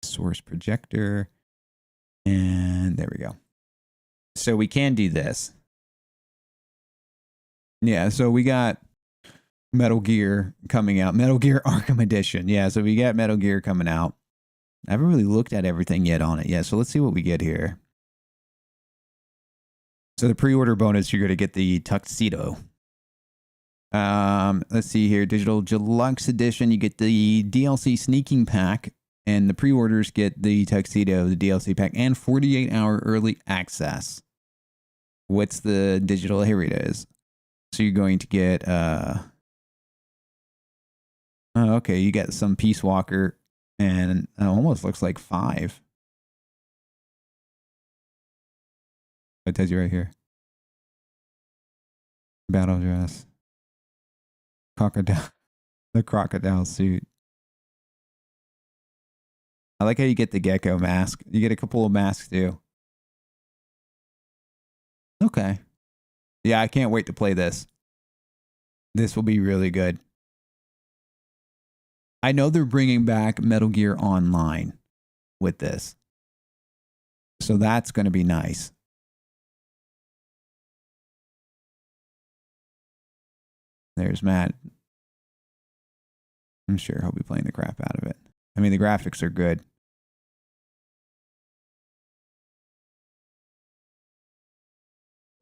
Source projector. And there we go. So we can do this. Yeah, so we got Metal Gear coming out. Metal Gear Arkham Edition. Yeah, so we got Metal Gear coming out. I haven't really looked at everything yet on it. Yeah, so let's see what we get here. So the pre-order bonus, you're going to get the tuxedo. Let's see here. Digital Deluxe Edition, you get the DLC sneaking pack. And the pre-orders get the tuxedo, the DLC pack, and 48-hour early access. What's the digital? Here it is. So you're going to get, oh, okay, you get some Peace Walker, and it almost looks like 5. It tells you right here. Battle dress. Crocodile. The crocodile suit. I like how you get the gecko mask. You get a couple of masks too. Okay. Yeah, I can't wait to play this. This will be really good. I know they're bringing back Metal Gear Online with this. So that's going to be nice. There's Matt. I'm sure he'll be playing the crap out of it. I mean, the graphics are good.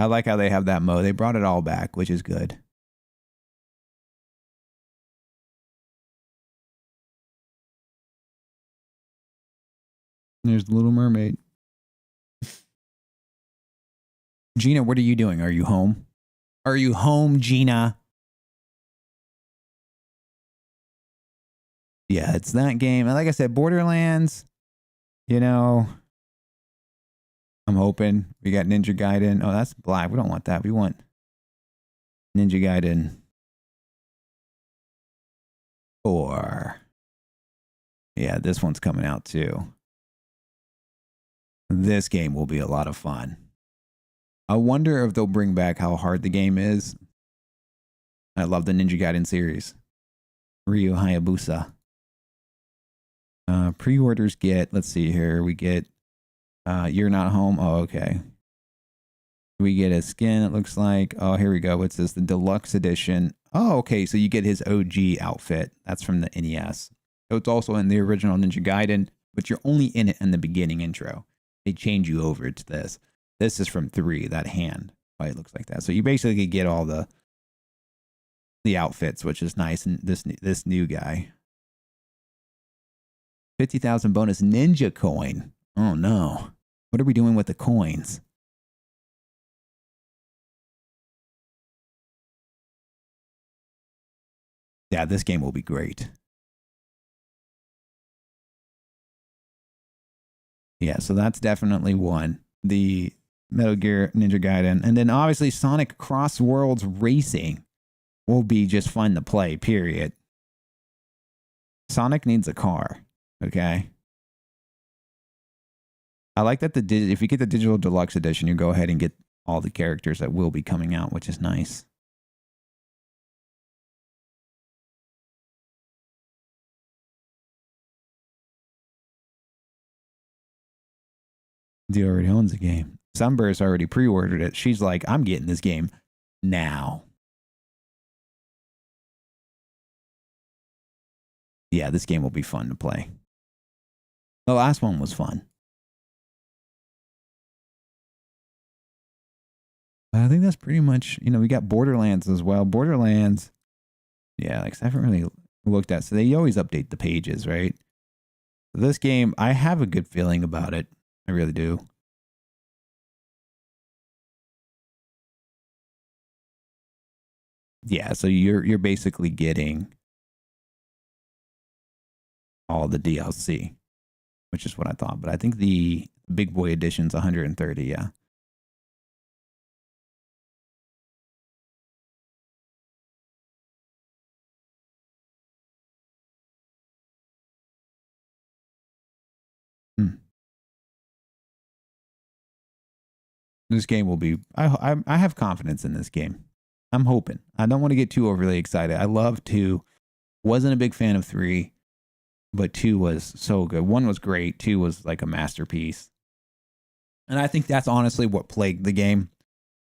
I like how they have that mode. They brought it all back, which is good. There's the Little Mermaid. Gina, what are you doing? Are you home? Are you home, Gina? Yeah, it's that game. And like I said, Borderlands, you know, I'm hoping we got Ninja Gaiden. Oh, that's black. We don't want that. We want Ninja Gaiden 4. Yeah, this one's coming out too. This game will be a lot of fun. I wonder if they'll bring back how hard the game is. I love the Ninja Gaiden series. Ryu Hayabusa. Pre-orders get, let's see here, we get You're Not Home. Oh, okay. We get a skin, it looks like. Oh, here we go. What's this? The deluxe edition. Oh, okay. So you get his OG outfit. That's from the NES. So it's also in the original Ninja Gaiden, but you're only in it in the beginning intro. They change you over to this. This is from 3, that hand. Why it looks like that. So you basically get all the outfits, which is nice. And this new guy. 50,000 bonus ninja coin. Oh no. What are we doing with the coins? Yeah, this game will be great. Yeah, so that's definitely one. The Metal Gear Ninja Gaiden. And then obviously Sonic Cross Worlds Racing will be just fun to play, period. Sonic needs a car, okay? I like that if you get the digital deluxe edition, you go ahead and get all the characters that will be coming out, which is nice. He already owns the game. Sunburst already pre-ordered it. She's like, I'm getting this game now. Yeah, this game will be fun to play. The last one was fun. I think that's pretty much, you know, we got Borderlands as well. Borderlands, yeah, like I haven't really looked at. So they always update the pages, right? This game, I have a good feeling about it. I really do. Yeah, so you're basically getting all the DLC, which is what I thought. But I think the big boy edition's 130, yeah. This game will be, I have confidence in this game. I'm hoping. I don't want to get too overly excited. I love 2. Wasn't a big fan of 3, but 2 was so good. 1 was great. 2 was like a masterpiece. And I think that's honestly what plagued the game.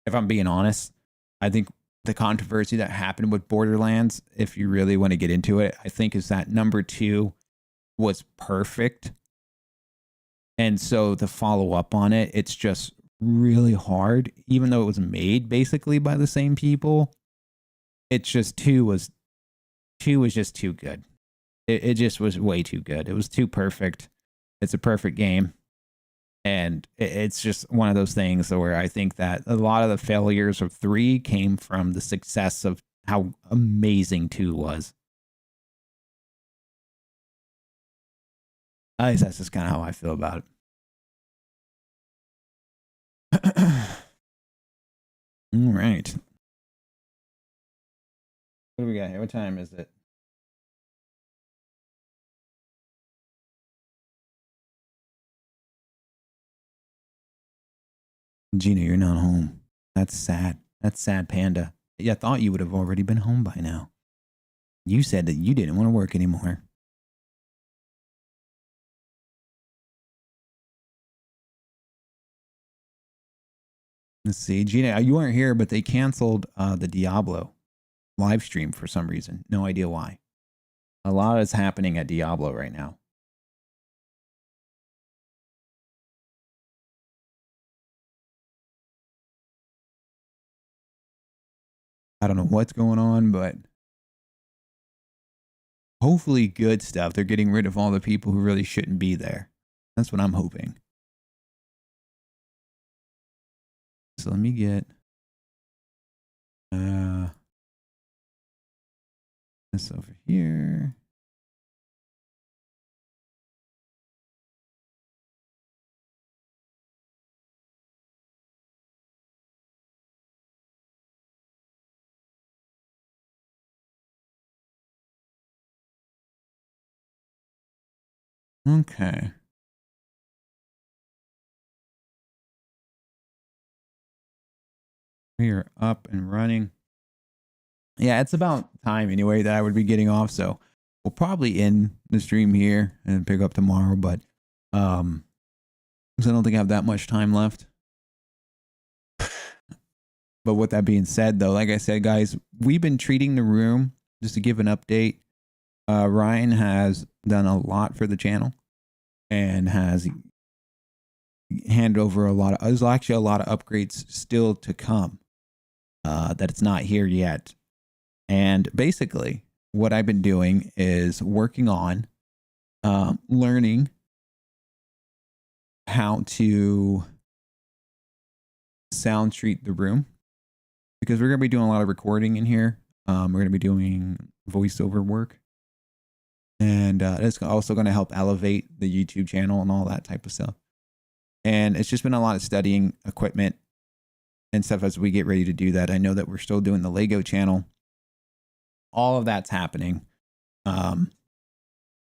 If I'm being honest, I think the controversy that happened with Borderlands, if you really want to get into it, I think is that number 2 was perfect. And so to follow up on it, it's just really hard, even though it was made basically by the same people. It's just 2 was just too good. It just was way too good. It was too perfect. It's a perfect game. And it's just one of those things where I think that a lot of the failures of 3 came from the success of how amazing 2 was. At least that's just kind of how I feel about it. All right. What do we got here? What time is it? Gina, you're not home. That's sad. That's sad, Panda. Yeah, I thought you would have already been home by now. You said that you didn't want to work anymore. Let's see. Gina, you weren't here, but they canceled the Diablo live stream for some reason. No idea why. A lot is happening at Diablo right now. I don't know what's going on, but hopefully good stuff. They're getting rid of all the people who really shouldn't be there. That's what I'm hoping. So let me get this over here. Okay. We are up and running. Yeah, it's about time anyway that I would be getting off, so we'll probably end the stream here and pick up tomorrow, but because I don't think I have that much time left. But with that being said, though, like I said, guys, we've been treating the room. Just to give an update, Ryan has done a lot for the channel and has handed over a lot of, there's actually a lot of upgrades still to come that it's not here yet. And basically what I've been doing is working on learning how to sound treat the room, because we're going to be doing a lot of recording in here. We're going to be doing voiceover work, and it's also going to help elevate the YouTube channel and all that type of stuff. And it's just been a lot of studying equipment and stuff as we get ready to do that. I know that we're still doing the Lego channel. All of that's happening.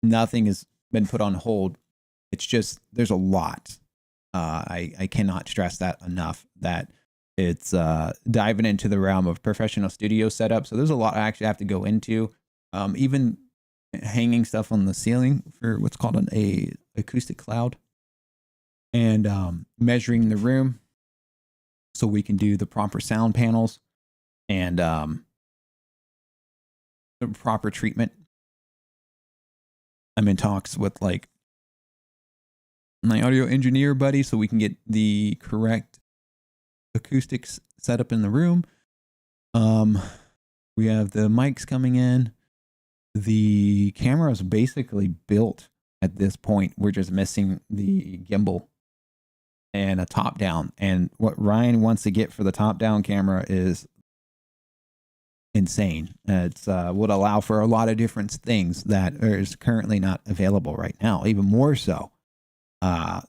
Nothing has been put on hold. It's just, there's a lot. I cannot stress that enough, that it's diving into the realm of professional studio setup. So there's a lot I actually have to go into. Even hanging stuff on the ceiling for what's called an acoustic cloud, and measuring the room so we can do the proper sound panels and the proper treatment. I'm in talks with like my audio engineer buddy so we can get the correct acoustics set up in the room. We have the mics coming in. The camera is basically built at this point. We're just missing the gimbal and a top down. And what Ryan wants to get for the top down camera is insane. It's would allow for a lot of different things that is currently not available right now, even more so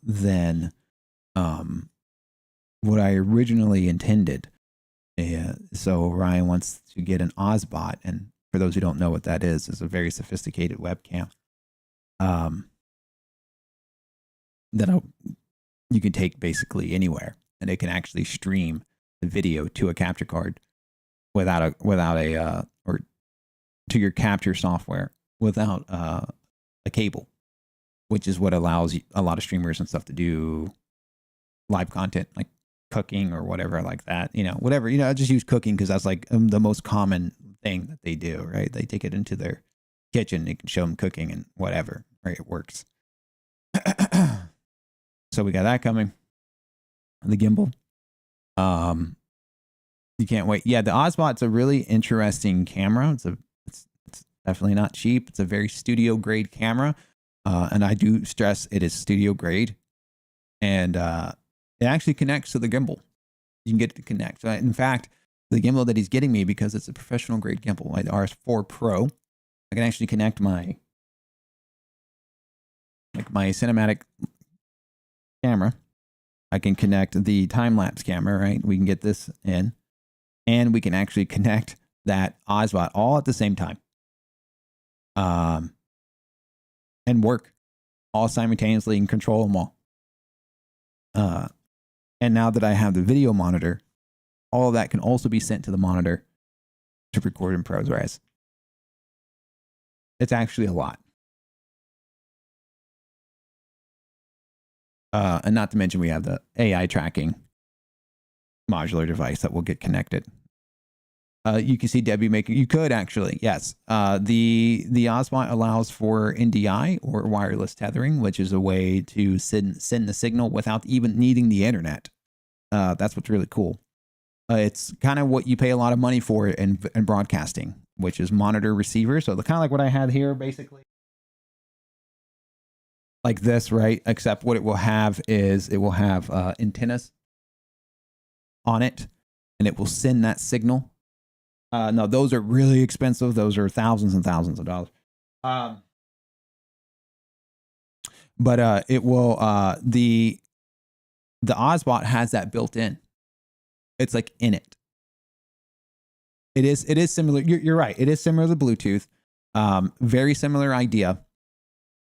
than what I originally intended. So Ryan wants to get an Ozbot, and for those who don't know what that is, it's a very sophisticated webcam that you can take basically anywhere, and it can actually stream the video to a capture card without a or to your capture software without a cable, which is what allows a lot of streamers and stuff to do live content like cooking or whatever like that. Whatever. I just use cooking because that's like the most common thing that they do, right? They take it into their kitchen, they can show them cooking and whatever, right? It works. So we got that coming. The gimbal. You can't wait. Yeah, the Ozbot's a really interesting camera. It's definitely not cheap. It's a very studio grade camera. And I do stress it is studio grade. And it actually connects to the gimbal. You can get it to connect. So in fact, the gimbal that he's getting me, because it's a professional grade gimbal, my RS4 Pro, I can actually connect my cinematic camera. I can connect the time-lapse camera, right? We can get this in, and we can actually connect that Ozbot all at the same time. And work all simultaneously and control them all. And now that I have the video monitor, all of that can also be sent to the monitor to record in ProRes. It's actually a lot. And not to mention we have the AI tracking modular device that will get connected. You can see Debbie making, you could actually, yes. The Ozbot allows for NDI or wireless tethering, which is a way to send the signal without even needing the internet. That's what's really cool. It's kind of what you pay a lot of money for in broadcasting, which is monitor receiver. So kind of like what I had here, basically. like this, right? Except what it will have is it will have antennas on it, and it will send that signal. No, those are really expensive. Those are thousands and thousands of dollars. But it will the Ozbot has that built in. It's like in it. It is similar. You're right. It is similar to Bluetooth. Very similar idea.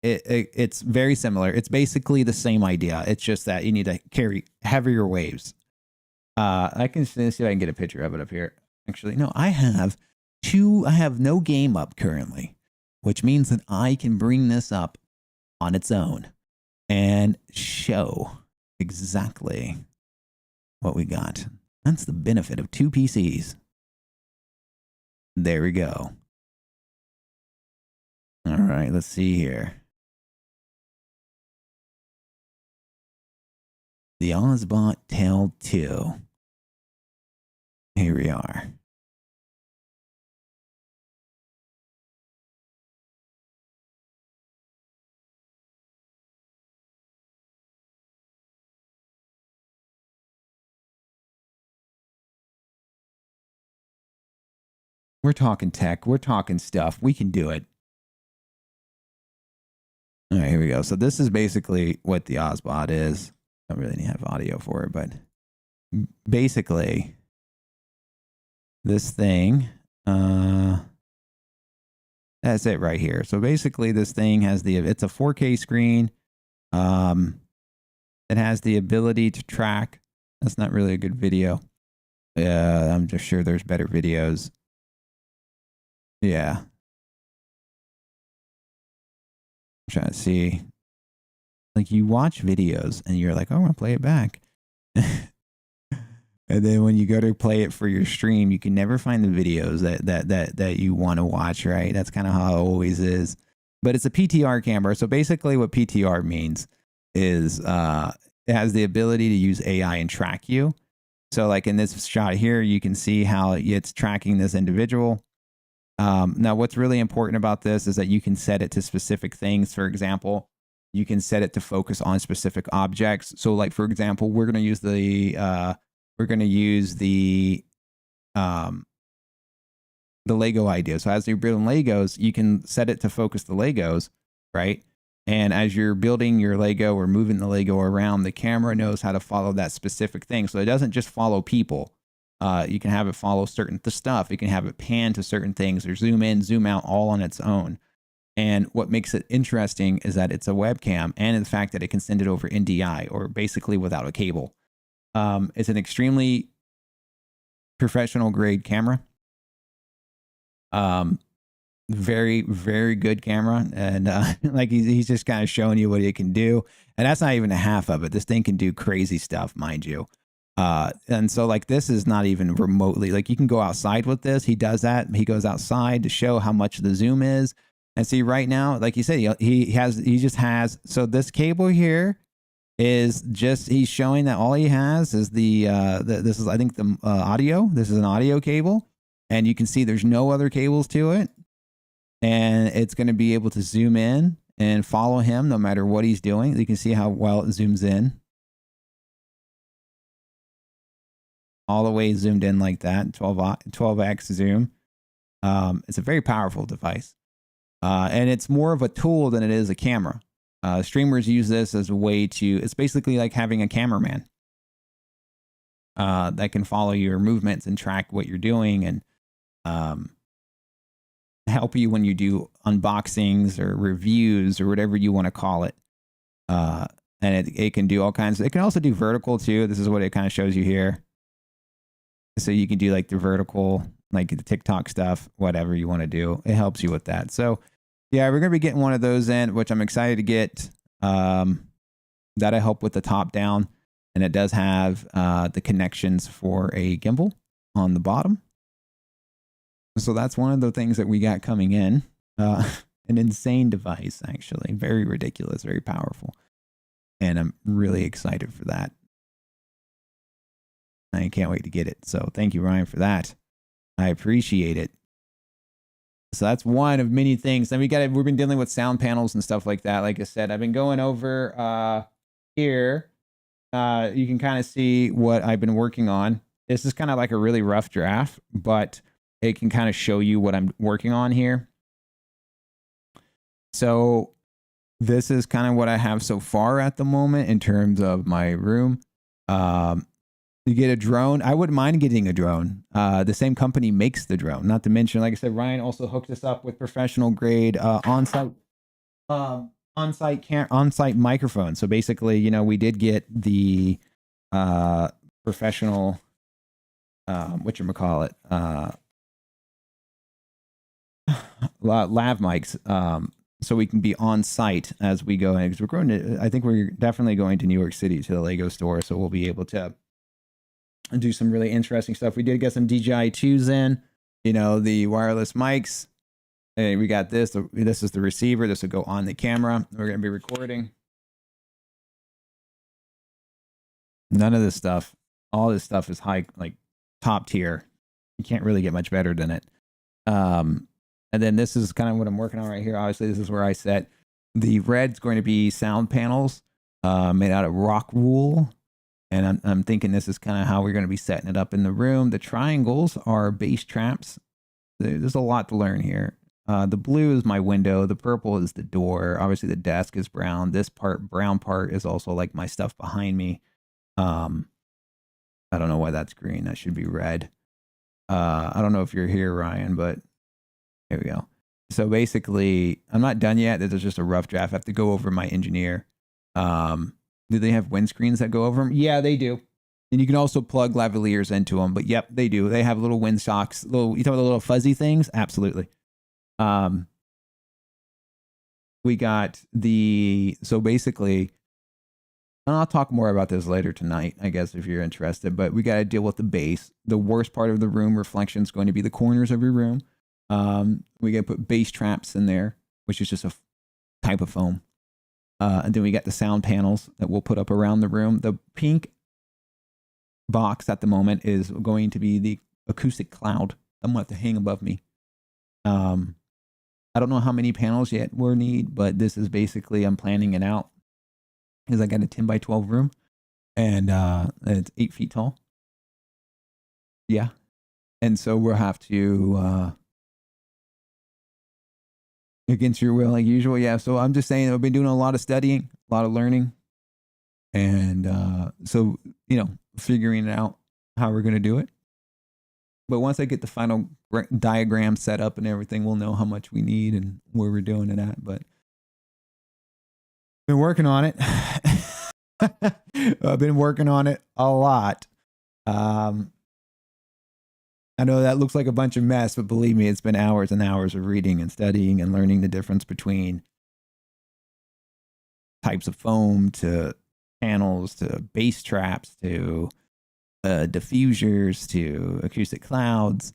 It's very similar. It's basically the same idea. It's just that you need to carry heavier waves. I can see if I can get a picture of it up here. Actually, no, I have no game up currently, which means that I can bring this up on its own and show exactly what we got. That's the benefit of 2 PCs. There we go. All right, let's see here. The Ozbot Tail 2. Here we are. We're talking tech. We're talking stuff. We can do it. All right, here we go. So this is basically what the Ozbot is. Don't really need to have audio for it, but basically this thing, that's it right here. So basically this thing has it's a 4K screen. It has the ability to track. That's not really a good video. I'm just sure there's better videos. Yeah. I'm trying to see. Like you watch videos and you're like, oh, I want to play it back. And then when you go to play it for your stream, you can never find the videos that you want to watch, right? That's kind of how it always is. But it's a PTR camera. So basically what PTR means is it has the ability to use AI and track you. So like in this shot here, you can see how it's tracking this individual. Now, what's really important about this is that you can set it to specific things. For example, you can set it to focus on specific objects. So like, for example, we're going to use the Lego idea. So as you're building Legos, you can set it to focus the Legos, right? And as you're building your Lego or moving the Lego around, the camera knows how to follow that specific thing. So it doesn't just follow people. You can have it follow certain stuff. You can have it pan to certain things or zoom in, zoom out all on its own. And what makes it interesting is that it's a webcam and the fact that it can send it over NDI or basically without a cable. It's an extremely professional grade camera. Very, very good camera. And like he's just kind of showing you what it can do. And that's not even a half of it. This thing can do crazy stuff, mind you. And so like this is not even remotely, like you can go outside with this. He does that. He goes outside to show how much the zoom is. And see right now, like you said, he just has, so this cable here is just, he's showing that all he has is this is, I think the audio, this is an audio cable, and you can see there's no other cables to it. And it's going to be able to zoom in and follow him no matter what he's doing. You can see how well it zooms in. All the way zoomed in like that, 12x zoom. It's a very powerful device. And it's more of a tool than it is a camera. Streamers use this as a way to, it's basically like having a cameraman that can follow your movements and track what you're doing and help you when you do unboxings or reviews or whatever you want to call it. And it can do all kinds. It can also do vertical too. This is what it kind of shows you here. So you can do like the vertical, like the TikTok stuff, whatever you want to do. It helps you with that. So yeah, we're going to be getting one of those in, which I'm excited to get. That'll help with the top down. And it does have the connections for a gimbal on the bottom. So that's one of the things that we got coming in. An insane device, actually. Very ridiculous, very powerful. And I'm really excited for that. I can't wait to get it. So thank you, Ryan, for that. I appreciate it. So that's one of many things. Then we've been dealing with sound panels and stuff like that. Like I said, I've been going over here. You can kind of see what I've been working on. This is kind of like a really rough draft, but it can kind of show you what I'm working on here. So this is kind of what I have so far at the moment in terms of my room. You get a drone. I wouldn't mind getting a drone. The same company makes the drone. Not to mention, like I said, Ryan also hooked us up with professional grade on-site microphone. So basically, you know, we did get the professional whatchamacallit, lav mics, so we can be on site as we go in, because we're going to, I think we're definitely going to New York City to the Lego store, so we'll be able to do some really interesting stuff. We did get some DJI 2s in, you know, the wireless mics. Hey, we got this. This is the receiver. This will go on the camera. We're going to be recording. None of this stuff, all this stuff is high, like top tier. You can't really get much better than it. And then this is kind of what I'm working on right here. Obviously, this is where I set the red's going to be sound panels made out of rock wool. And I'm thinking this is kind of how we're going to be setting it up in the room. The triangles are bass traps. There's a lot to learn here. The blue is my window. The purple is the door. Obviously, the desk is brown. This brown part is also like my stuff behind me. I don't know why that's green. That should be red. I don't know if you're here, Ryan, but here we go. So basically, I'm not done yet. This is just a rough draft. I have to go over my engineer. Do they have windscreens that go over them? Yeah, they do. And you can also plug lavaliers into them. But yep, they do. They have little wind shocks. You talk about the little fuzzy things? Absolutely. We got so basically, and I'll talk more about this later tonight, I guess, if you're interested, but we got to deal with the base. The worst part of the room reflection is going to be the corners of your room. We got to put bass traps in there, which is just a type of foam. And then we got the sound panels that we'll put up around the room. The pink box at the moment is going to be the acoustic cloud. I'm going to have to hang above me. I don't know how many panels yet we'll need, but this is basically, I'm planning it out because I got a 10 by 12 room and it's 8 feet tall. Yeah. And so we'll have to, against your will, like usual. Yeah. So I'm just saying I've been doing a lot of studying, a lot of learning. And so, you know, figuring out how we're going to do it. But once I get the final diagram set up and everything, we'll know how much we need and where we're doing it at. But been working on it. I've been working on it a lot. I know that looks like a bunch of mess, but believe me, it's been hours and hours of reading and studying and learning the difference between types of foam to panels to bass traps to diffusers to acoustic clouds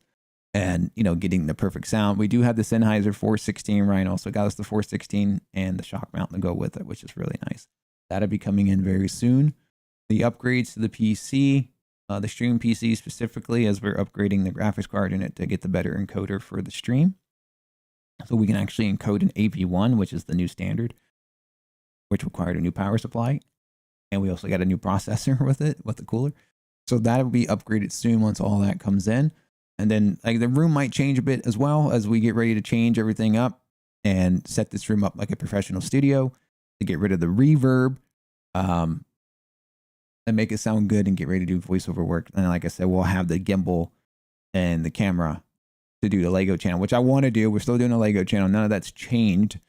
and, you know, getting the perfect sound. We do have the Sennheiser 416. Ryan also got us the 416 and the shock mount to go with it, which is really nice. That'll be coming in very soon. The upgrades to the PC, the stream PC specifically, as we're upgrading the graphics card in it to get the better encoder for the stream. So we can actually encode an AV1, which is the new standard, which required a new power supply. And we also got a new processor with it, with the cooler. So that'll be upgraded soon once all that comes in. And then like the room might change a bit as well as we get ready to change everything up and set this room up like a professional studio to get rid of the reverb, and make it sound good and get ready to do voiceover work. And like I said, we'll have the gimbal and the camera to do the Lego channel, which I want to do. We're still doing a Lego channel. None of that's changed.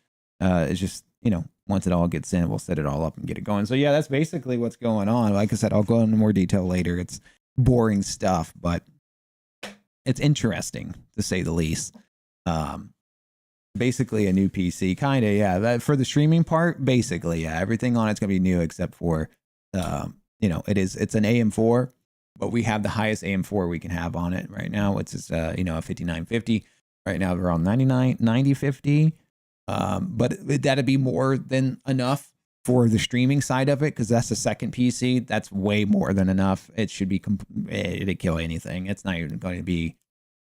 It's just, you know, once it all gets in, we'll set it all up and get it going. So yeah, that's basically what's going on. Like I said, I'll go into more detail later. It's boring stuff, but it's interesting to say the least. Basically a new PC, kind of, yeah. That for the streaming part, basically, yeah. Everything on it's gonna be new except for, you know, it's an AM4, but we have the highest AM4 we can have on it right now. It's just, you know, a 5950. Right now we're on 9050. But that'd be more than enough for the streaming side of it, because that's the second PC. That's way more than enough. It should be, it'd kill anything. It's not even going to be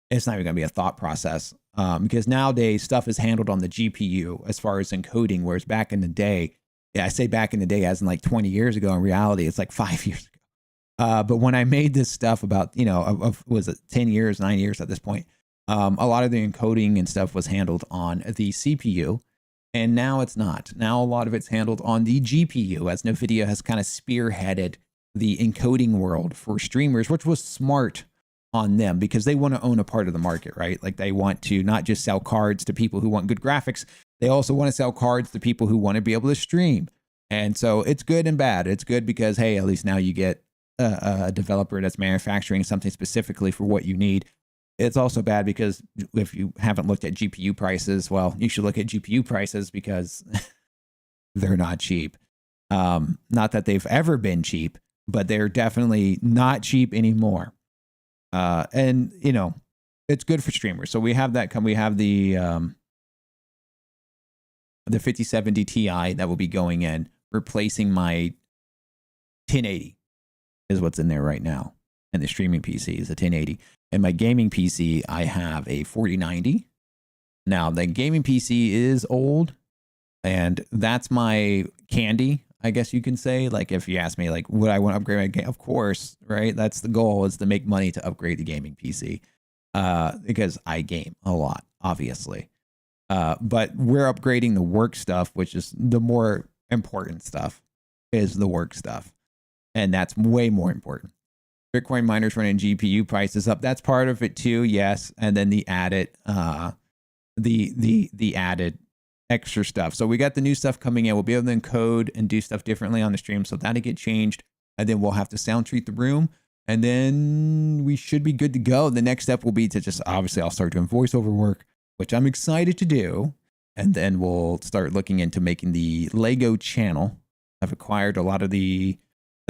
it's not even going to be a thought process, because nowadays stuff is handled on the GPU as far as encoding, whereas back in the day, yeah, I say back in the day as in like 20 years ago. In reality, it's like 5 years ago. But when I made this stuff about, you know, was it 10 years, 9 years at this point, a lot of the encoding and stuff was handled on the CPU. And now it's not. Now a lot of it's handled on the GPU, as NVIDIA has kind of spearheaded the encoding world for streamers, which was smart on them because they want to own a part of the market, right? Like they want to not just sell cards to people who want good graphics. They also want to sell cards to people who want to be able to stream. And so it's good and bad. It's good because, hey, at least now you get a developer that's manufacturing something specifically for what you need. It's also bad because if you haven't looked at GPU prices, well, you should look at GPU prices because they're not cheap. Not that they've ever been cheap, but they're definitely not cheap anymore. And, you know, it's good for streamers. So we have that. We have the 5070 Ti that will be going in, replacing my 1080 is what's in there right now. And the streaming PC is a 1080. And my gaming PC, I have a 4090. Now, the gaming PC is old, and that's my candy, I guess you can say. Like, if you ask me, like, would I want to upgrade my game? Of course, right? That's the goal, is to make money to upgrade the gaming PC, because I game a lot, obviously. But we're upgrading the work stuff, which is the more important stuff, is the work stuff. And that's way more important. Bitcoin miners running GPU prices up. That's part of it too, yes. And then the added, the added extra stuff. So we got the new stuff coming in. We'll be able to encode and do stuff differently on the stream. So that'll get changed. And then we'll have to sound treat the room. And then we should be good to go. The next step will be to just, obviously I'll start doing voiceover work, which I'm excited to do. And then we'll start looking into making the Lego channel. I've acquired a lot of the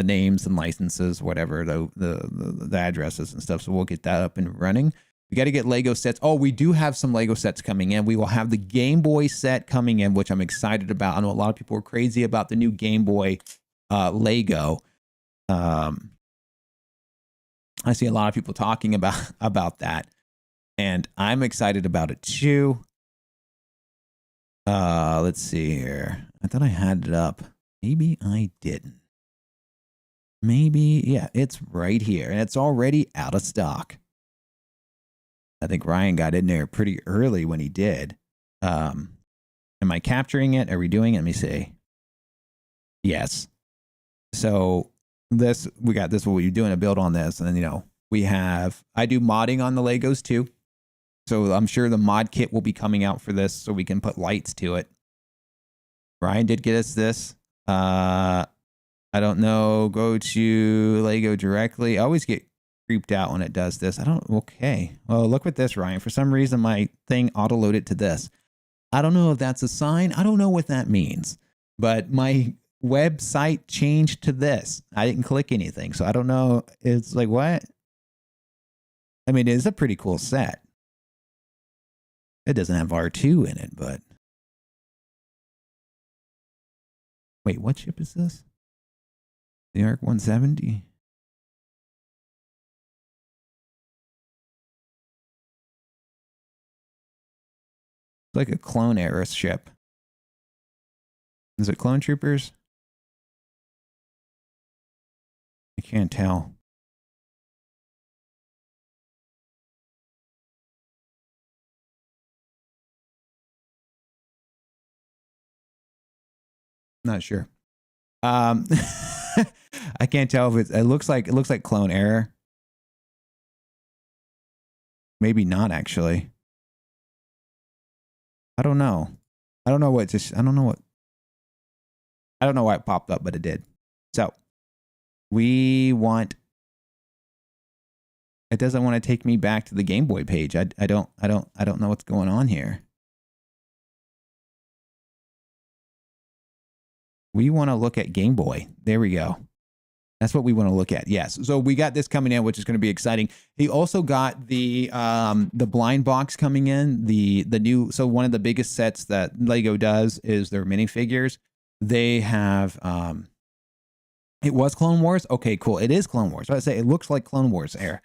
names and licenses, whatever, the addresses and stuff. So we'll get that up and running. We got to get Lego sets. Oh, we do have some Lego sets coming in. We will have the Game Boy set coming in, which I'm excited about. I know a lot of people are crazy about the new Game Boy Lego. I see a lot of people talking about that, and I'm excited about it too. Let's see here. I thought I had it up. Maybe I didn't. Maybe, yeah, it's right here, and it's already out of stock. I think Ryan got in there pretty early when he did. Am I capturing it? Are we doing it? Let me see. Yes. So we got this, what we're doing a build on this, and then, you know, I do modding on the Legos too. So I'm sure the mod kit will be coming out for this so we can put lights to it. Ryan did get us this. I don't know. Go to Lego directly. I always get creeped out when it does this. Okay. Well, look at this, Ryan. For some reason, my thing auto-loaded to this. I don't know if that's a sign. I don't know what that means. But my website changed to this. I didn't click anything. So I don't know. It's like, what? I mean, it's a pretty cool set. It doesn't have R2 in it, but... Wait, what chip is this? The ARC 170? It's like a clone era ship. Is it Clone Troopers? I can't tell. Not sure. I can't tell if it looks like Clone Era. Maybe not, actually. I don't know. I don't know why it popped up, but it did. So it doesn't want to take me back to the Game Boy page. I don't know what's going on here. We want to look at Game Boy. There we go. That's what we want to look at. Yes. So we got this coming in, which is going to be exciting. He also got the blind box coming in. The new. So one of the biggest sets that Lego does is their minifigures. They have. It was Clone Wars. Okay, cool. It is Clone Wars. So I say it looks like Clone Wars era.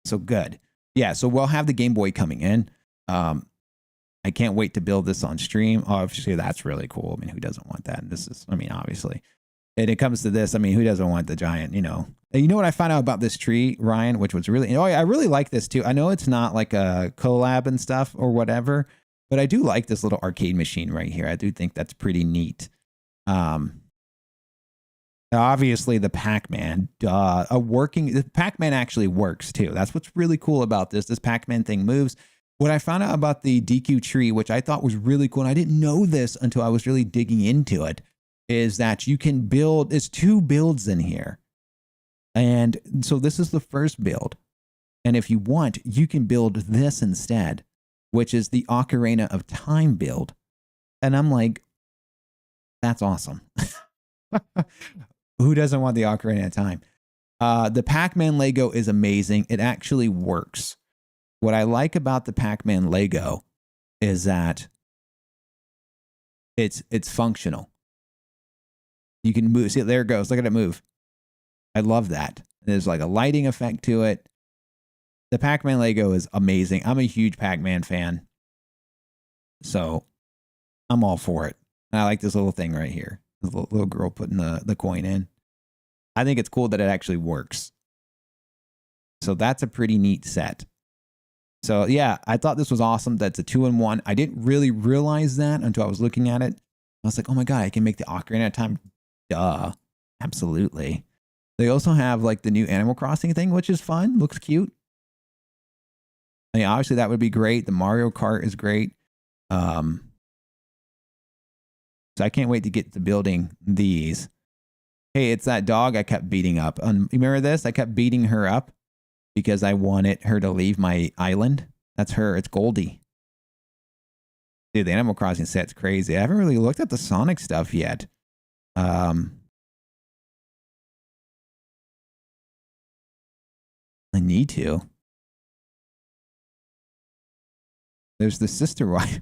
So good. yeah, so we'll have the Game Boy coming in. I can't wait to build this on stream. Obviously, that's really cool. I mean, who doesn't want that? And this is, I mean, obviously. And it comes to this, I mean, who doesn't want the giant, you know? And you know what I found out about this tree, Ryan, which was really, I really like this too. I know it's not like a collab and stuff or whatever, but I do like this little arcade machine right here. I do think that's pretty neat. Obviously the Pac-Man, the Pac-Man actually works too. That's what's really cool about this. This Pac-Man thing moves. What I found out about the DQ tree, which I thought was really cool, and I didn't know this until I was really digging into it, is that you can build, there's 2 builds in here. And so this is the first build. And if you want, you can build this instead, which is the Ocarina of Time build. And I'm like, that's awesome. Who doesn't want the Ocarina of Time? The Pac-Man Lego is amazing. It actually works. What I like about the Pac-Man Lego is that it's functional. You can move. See, there it goes. Look at it move. I love that. There's like a lighting effect to it. The Pac-Man Lego is amazing. I'm a huge Pac-Man fan. So I'm all for it. And I like this little thing right here. The little girl putting the coin in. I think it's cool that it actually works. So that's a pretty neat set. So yeah, I thought this was awesome. That's a 2-in-1. I didn't really realize that until I was looking at it. I was like, oh my God, I can make the Ocarina of Time. Duh. Absolutely. They also have like the new Animal Crossing thing, which is fun. Looks cute. I mean, obviously that would be great. The Mario Kart is great. So I can't wait to get to building these. Hey, it's that dog I kept beating up. You remember this? I kept beating her up because I wanted her to leave my island. That's her. It's Goldie. Dude, the Animal Crossing set's crazy. I haven't really looked at the Sonic stuff yet. I need to. There's the sister wife.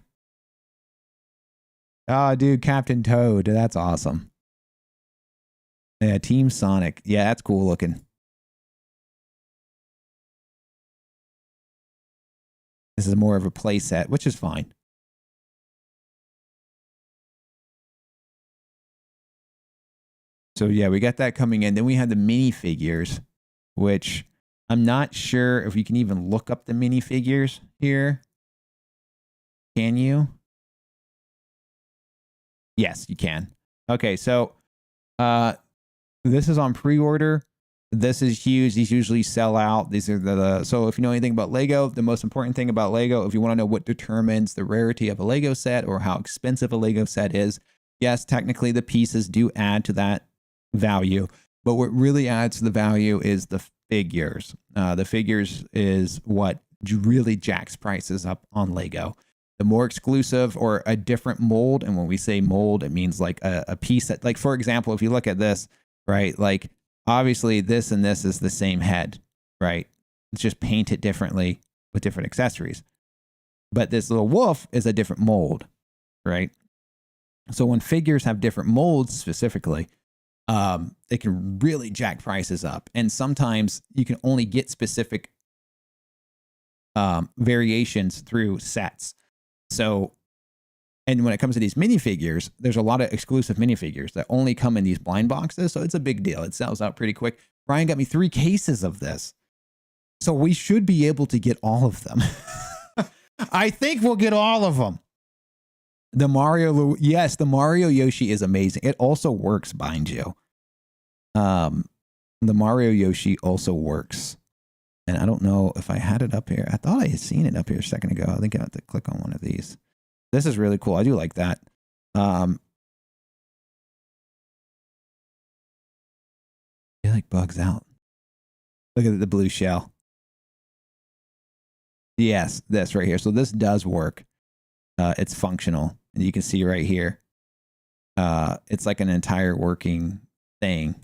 Oh, dude, Captain Toad. That's awesome. Yeah, Team Sonic. Yeah, that's cool looking. This is more of a play set, which is fine. So yeah, we got that coming in. Then we had the minifigures, which I'm not sure if you can even look up the minifigures here. Can you? Yes, you can. Okay, so this is on pre-order. This is huge. These usually sell out. These are so if you know anything about Lego, the most important thing about Lego, if you want to know what determines the rarity of a Lego set or how expensive a Lego set is, yes, technically the pieces do add to that value, but what really adds to the value is the figures. The figures is what really jacks prices up on Lego. The more exclusive or a different mold, and when we say mold, it means like a piece that, like, for example, if you look at this, right, like obviously this and this is the same head, right? It's just painted differently with different accessories. But this little wolf is a different mold, right? So when figures have different molds specifically, it can really jack prices up. And sometimes you can only get specific variations through sets. So, and when it comes to these minifigures, there's a lot of exclusive minifigures that only come in these blind boxes. So it's a big deal. It sells out pretty quick. Ryan got me 3 cases of this. So we should be able to get all of them. I think we'll get all of them. The Mario, yes, the Mario Yoshi is amazing. It also works, mind you. The Mario Yoshi also works. And I don't know if I had it up here. I thought I had seen it up here a second ago. I think I have to click on one of these. This is really cool. I do like that. It like bugs out. Look at the blue shell. Yes, this right here. So this does work. It's functional. And you can see right here. It's like an entire working thing.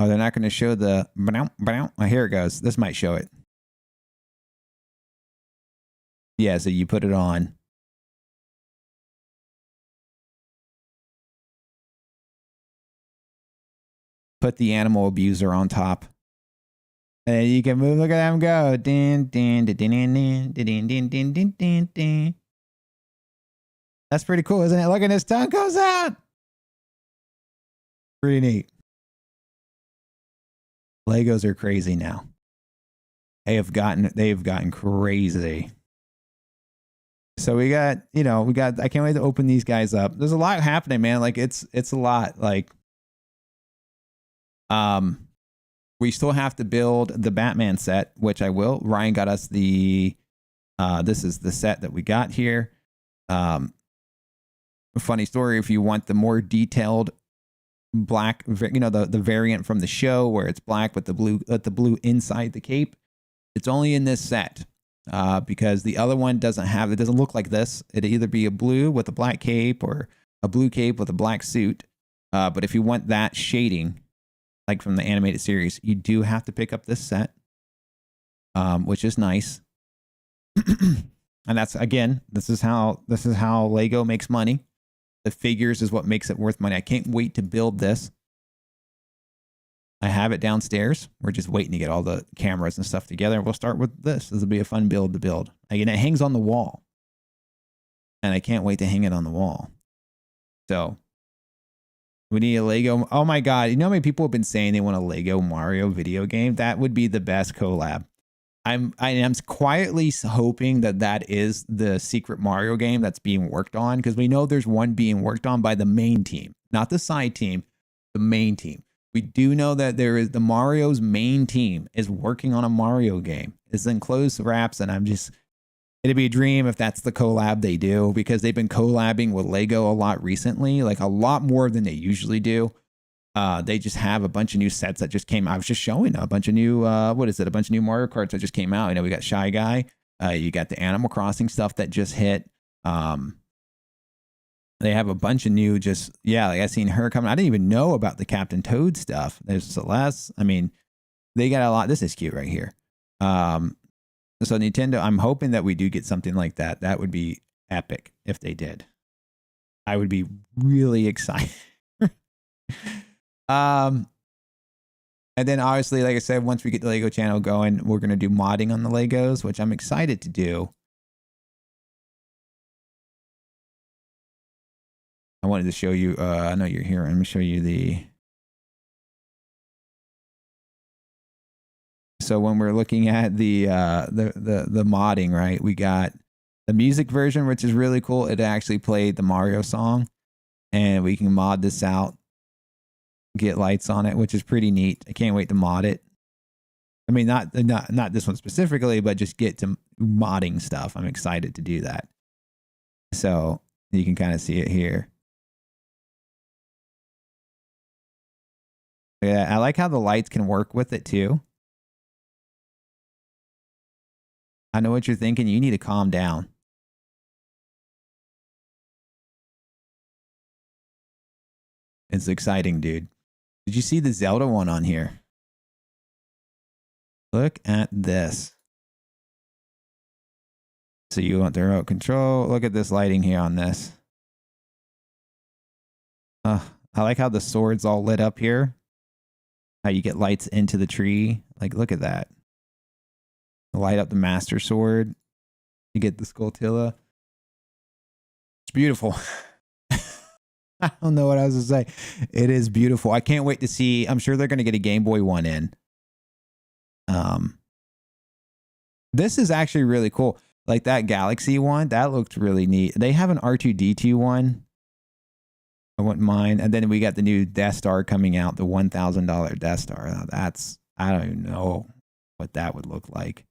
Oh, they're not going to show the... Oh, here it goes. This might show it. Yeah, so you put it on. Put the animal abuser on top. And you can move. Look at them go. Din, din, din, din, din, din, din, din, din, din, din, din. That's pretty cool, isn't it? Look at his tongue goes out. Pretty neat. Legos are crazy now. They have gotten crazy. So we got, I can't wait to open these guys up. There's a lot happening, man. Like it's a lot. Like, we still have to build the Batman set, which I will. Ryan got us this is the set that we got here. Funny story, if you want the more detailed black, the variant from the show where it's black with the blue inside the cape, it's only in this set. Because the other one it doesn't look like this. It'd either be a blue with a black cape or a blue cape with a black suit. But if you want that shading, like from the animated series, you do have to pick up this set, which is nice. And that's, again, this is how Lego makes money. The figures is what makes it worth money. I can't wait to build this. I have it downstairs. We're just waiting to get all the cameras and stuff together. We'll start with this. This will be a fun build to build. Again, it hangs on the wall. And I can't wait to hang it on the wall. So, we need a Lego. Oh my God. You know how many people have been saying they want a Lego Mario video game? That would be the best collab. I am quietly hoping that is the secret Mario game that's being worked on, because we know there's one being worked on by the main team, not the side team, the main team. We do know that there is the Mario's main team is working on a Mario game. It's in close wraps, and it'd be a dream if that's the collab they do, because they've been collabing with Lego a lot recently, like a lot more than they usually do. They just have a bunch of new sets that just came out. I was just showing a bunch of new, a bunch of new Mario Karts that just came out. We got Shy Guy. You got the Animal Crossing stuff that just hit. They have a bunch of new, like I seen her coming. I didn't even know about the Captain Toad stuff. There's Celeste. I mean, they got a lot. This is cute right here. So Nintendo, I'm hoping that we do get something like that. That would be epic if they did. I would be really excited. And then obviously, like I said, once we get the Lego channel going, we're going to do modding on the Legos, which I'm excited to do. I wanted to show you, I know you're here. Let me show you so when we're looking at the modding, right, we got the music version, which is really cool. It actually played the Mario song, and we can mod this out, get lights on it, which is pretty neat. I can't wait to mod it. I mean, not this one specifically, but just get to modding stuff. I'm excited to do that. So you can kind of see it here. Yeah, I like how the lights can work with it too. I know what you're thinking. You need to calm down. It's exciting, dude. Did you see the Zelda one on here? Look at this. So you want the remote control. Look at this lighting here on this. I like how the sword's all lit up here. How you get lights into the tree. Like, look at that. Light up the Master Sword. You get the Skulltula. It's beautiful. I don't know what I was to say. It is beautiful. I can't wait to see. I'm sure they're going to get a Game Boy one in. This is actually really cool. Like that Galaxy one, that looked really neat. They have an R2-D2 one. I wouldn't mind. And then we got the new Death Star coming out, the $1,000 Death Star. I don't even know what that would look like.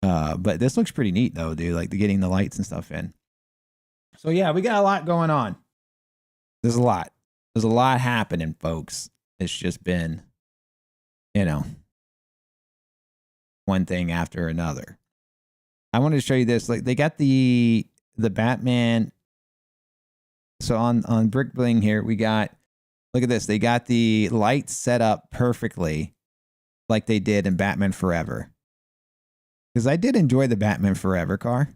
But this looks pretty neat though, dude. Like getting the lights and stuff in. So yeah, we got a lot going on. There's a lot. There's a lot happening, folks. It's just been, one thing after another. I wanted to show you this. Like they got the Batman. So on Brick Bling here, we got, look at this. They got the lights set up perfectly like they did in Batman Forever. Because I did enjoy the Batman Forever car.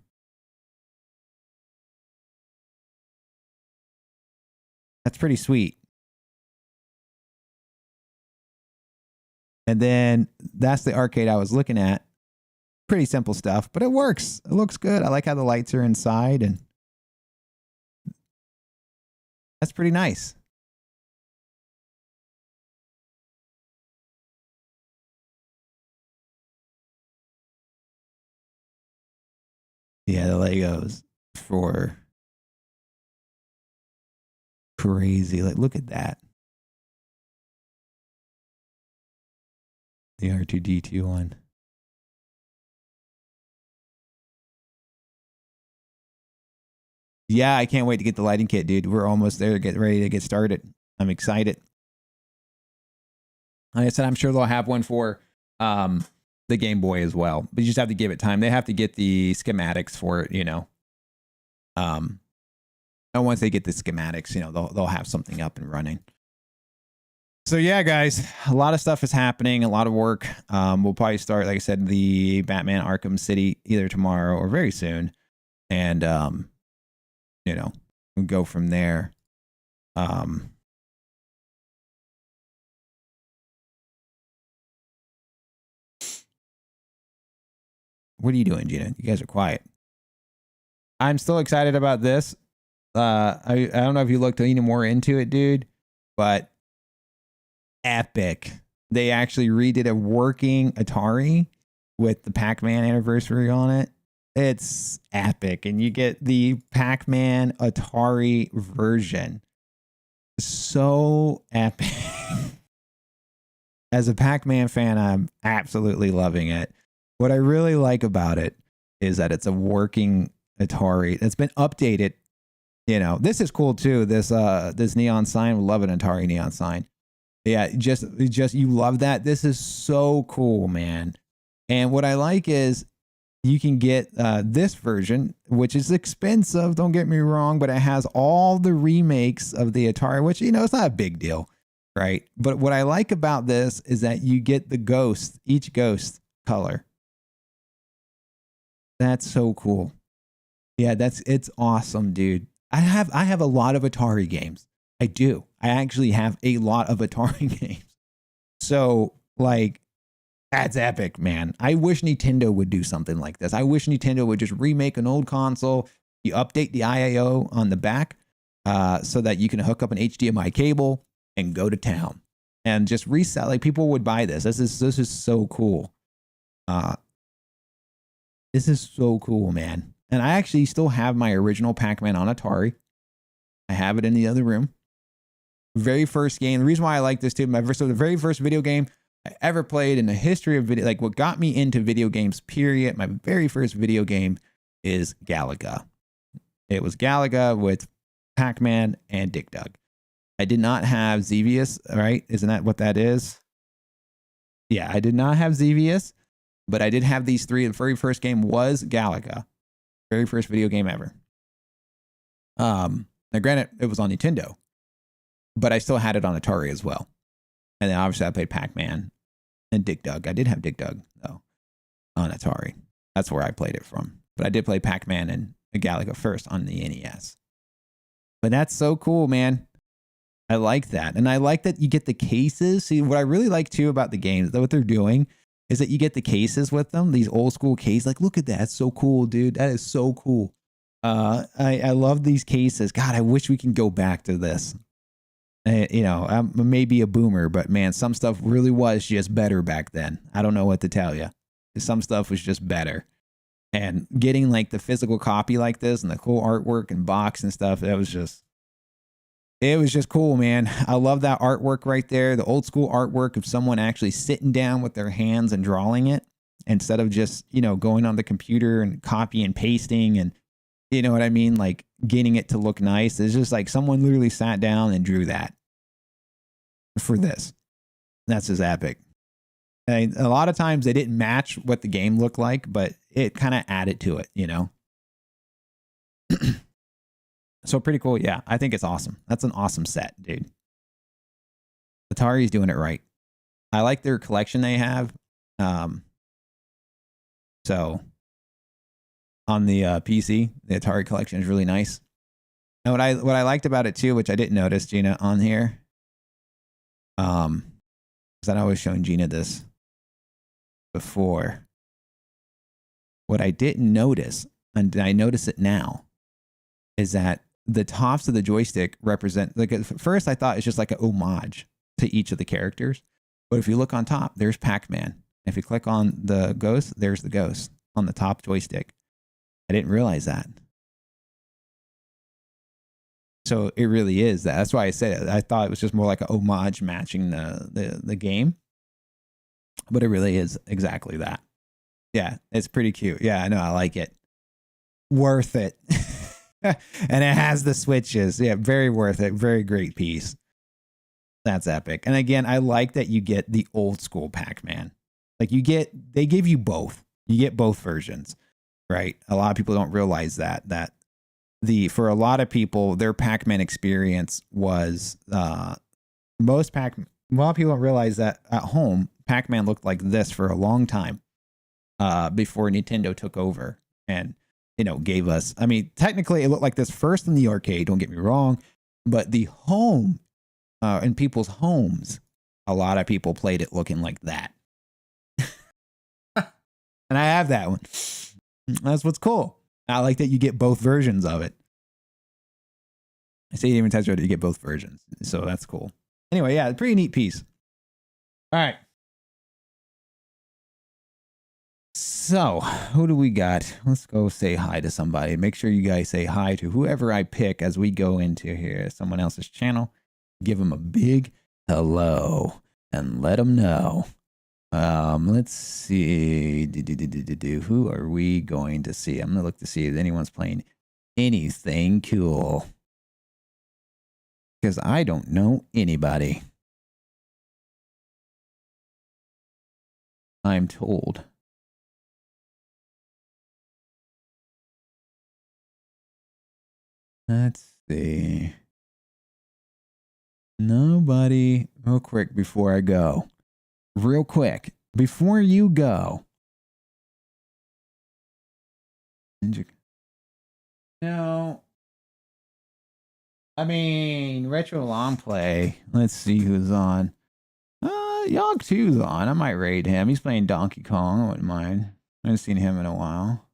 That's pretty sweet. And then that's the arcade I was looking at. Pretty simple stuff, but it works. It looks good. I like how the lights are inside, and that's pretty nice. Yeah, the Legos for crazy. Like, look at that. The R2-D2 one. Yeah, I can't wait to get the lighting kit, dude. We're almost there. Get ready to get started. I'm excited. Like I said, I'm sure they'll have one for the Game Boy as well, but you just have to give it time. They have to get the schematics for it, you know. And once they get the schematics, you know, they'll have something up and running. So yeah, guys, a lot of stuff is happening, a lot of work. We'll probably start, like I said, the Batman Arkham City either tomorrow or very soon, and you know, we'll go from there. What are you doing, Gina? You guys are quiet. I'm still excited about this. I don't know if you looked any more into it, dude, but epic. They actually redid a working Atari with the Pac-Man anniversary on it. It's epic. And you get the Pac-Man Atari version. So epic. As a Pac-Man fan, I'm absolutely loving it. What I really like about it is that it's a working Atari that's been updated. You know, this is cool too. This neon sign, we love an Atari neon sign. Yeah, just you love that. This is so cool, man. And what I like is you can get this version, which is expensive, don't get me wrong, but it has all the remakes of the Atari, which, you know, it's not a big deal, right? But what I like about this is that you get the ghost, each ghost color. That's so cool. Yeah, it's awesome, dude. I have a lot of Atari games. I do. I actually have a lot of Atari games. So, like, that's epic, man. I wish Nintendo would do something like this. I wish Nintendo would just remake an old console. You update the IAO on the back so that you can hook up an HDMI cable and go to town and just resell. Like, people would buy this. This is so cool. This is so cool, man. And I actually still have my original Pac-Man on Atari. I have it in the other room. Very first game. The reason why I like this too, the very first video game I ever played in the history of video, like what got me into video games, period. My very first video game is Galaga. It was Galaga with Pac-Man and Dig Dug. I did not have Xevious, right? Isn't that what that is? Yeah, I did not have Xevious, but I did have these three. The very first game was Galaga. Very first video game ever. Now granted, it was on Nintendo, but I still had it on Atari as well. And then obviously I played Pac-Man and Dig Dug. I did have Dig Dug though on Atari. That's where I played it from. But I did play Pac-Man and Galaga first on the NES. But that's so cool, man. I like that. And I like that you get the cases. See, what I really like too about the games, what they're doing is that you get the cases with them, these old school cases. Like, look at that. It's so cool, dude. That is so cool. I love these cases. God, I wish we can go back to this. You know, I'm maybe a boomer, but man, some stuff really was just better back then. I don't know what to tell you. Some stuff was just better. And getting like the physical copy like this and the cool artwork and box and stuff, it was just cool, man. I love that artwork right there. The old school artwork of someone actually sitting down with their hands and drawing it instead of just, you know, going on the computer and copy and pasting and, you know what I mean? Like getting it to look nice. It's just like someone literally sat down and drew that for this. That's just epic. And a lot of times they didn't match what the game looked like, but it kind of added to it, you know? So pretty cool. Yeah, I think it's awesome. That's an awesome set, dude. Atari's doing it right. I like their collection they have. So on the PC, the Atari collection is really nice. And what I liked about it too, which I didn't notice, Gina, on here, Because I know I was showing Gina this before. What I didn't notice, and I notice it now, is that the tops of the joystick represent, like at first I thought it's just like an homage to each of the characters. But if you look on top, there's Pac-Man. If you click on the ghost, there's the ghost on the top joystick. I didn't realize that. So it really is that. That's why I said it. I thought it was just more like a homage matching the game. But it really is exactly that. Yeah, it's pretty cute. Yeah, I know. I like it. Worth it. And it has the switches. Yeah, very worth it. Very great piece. That's epic. And again, I like that you get the old school Pac-Man. Like they give you both. You get both versions, right? A lot of people don't realize that for a lot of people, their Pac-Man experience was a lot of people don't realize that at home, Pac-Man looked like this for a long time before Nintendo took over and, gave us, I mean, technically it looked like this first in the arcade, don't get me wrong, but the home, in people's homes, a lot of people played it looking like that. And I have that one. That's what's cool. I like that you get both versions of it. I say even Tetris, you get both versions. So that's cool. Anyway, yeah, pretty neat piece. All right. So, who do we got? Let's go say hi to somebody. Make sure you guys say hi to whoever I pick as we go into here, someone else's channel. Give them a big hello and let them know. Let's see. Who are we going to see? I'm going to look to see if anyone's playing anything cool. Because I don't know anybody. I'm told. Let's see. Nobody. Real quick before I go. Real quick. Before you go. No. I mean, Retro Long Play. Let's see who's on. Yogg 2's on. I might raid him. He's playing Donkey Kong. I wouldn't mind. I haven't seen him in a while.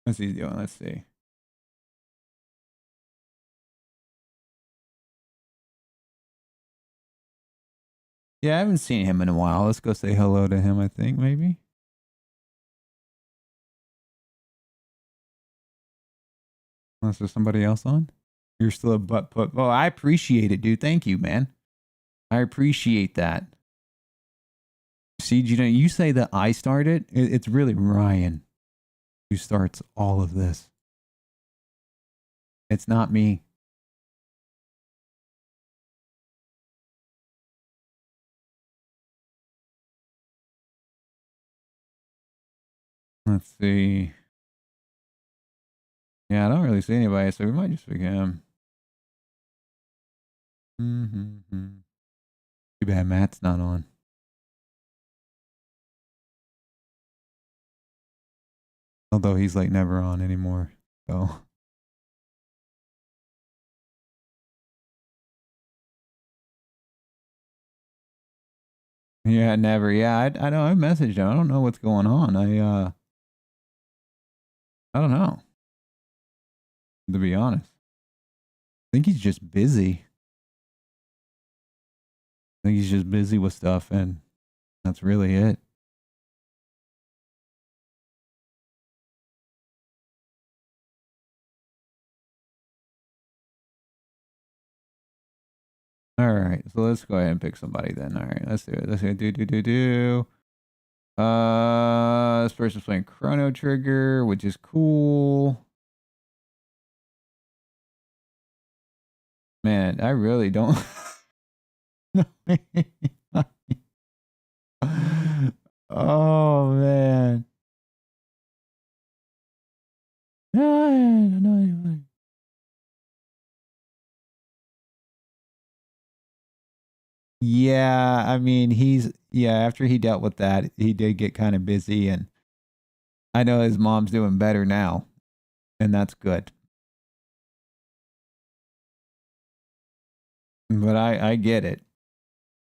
What's he doing? Let's see. Yeah, I haven't seen him in a while. Let's go say hello to him, I think, maybe. Unless there's somebody else on. You're still a butt put. Oh, I appreciate it, dude. Thank you, man. I appreciate that. See, you say that I started. It's really Ryan who starts all of this. It's not me. Let's see. Yeah, I don't really see anybody, so we might just pick him. Too bad Matt's not on. Although he's like never on anymore, so. Yeah, never. Yeah, I know. I messaged him. I don't know what's going on. I don't know. To be honest, I think he's just busy. I think he's just busy with stuff, and that's really it. All right, so let's go ahead and pick somebody then. All right, let's do it. Let's do. This person's playing Chrono Trigger, which is cool. Man, I really don't. Oh man. No. Yeah, I mean, after he dealt with that, he did get kind of busy, and I know his mom's doing better now. and that's good. But I get it.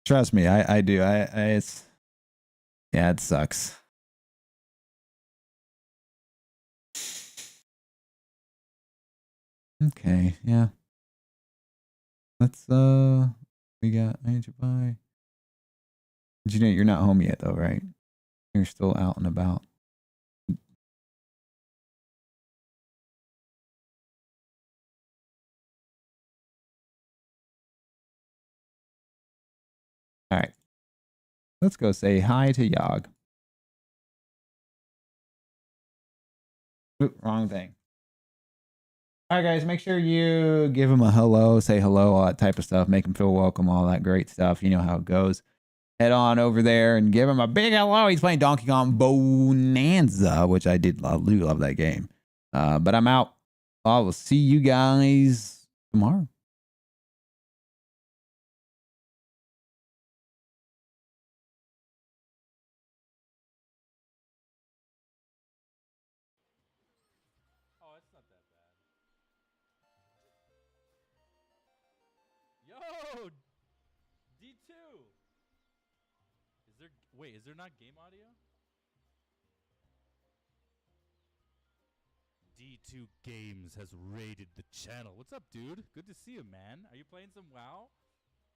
Trust me, I do. It's yeah, it sucks. Okay, yeah. Let's we got Angel Pie. Did you know you're not home yet though, right? You're still out and about. All right. Let's go say hi to Yogg. Oop, wrong thing. All right, guys, make sure you give him a hello, say hello, all that type of stuff. Make him feel welcome, all that great stuff. You know how it goes. Head on over there and give him a big hello. He's playing Donkey Kong Bonanza, which I do love that game. But I'm out. I will see you guys tomorrow. Oh, it's not that bad. Yo, D2. Is there not game audio? D2 Games has raided the channel. What's up, dude? Good to see you, man. Are you playing some WoW?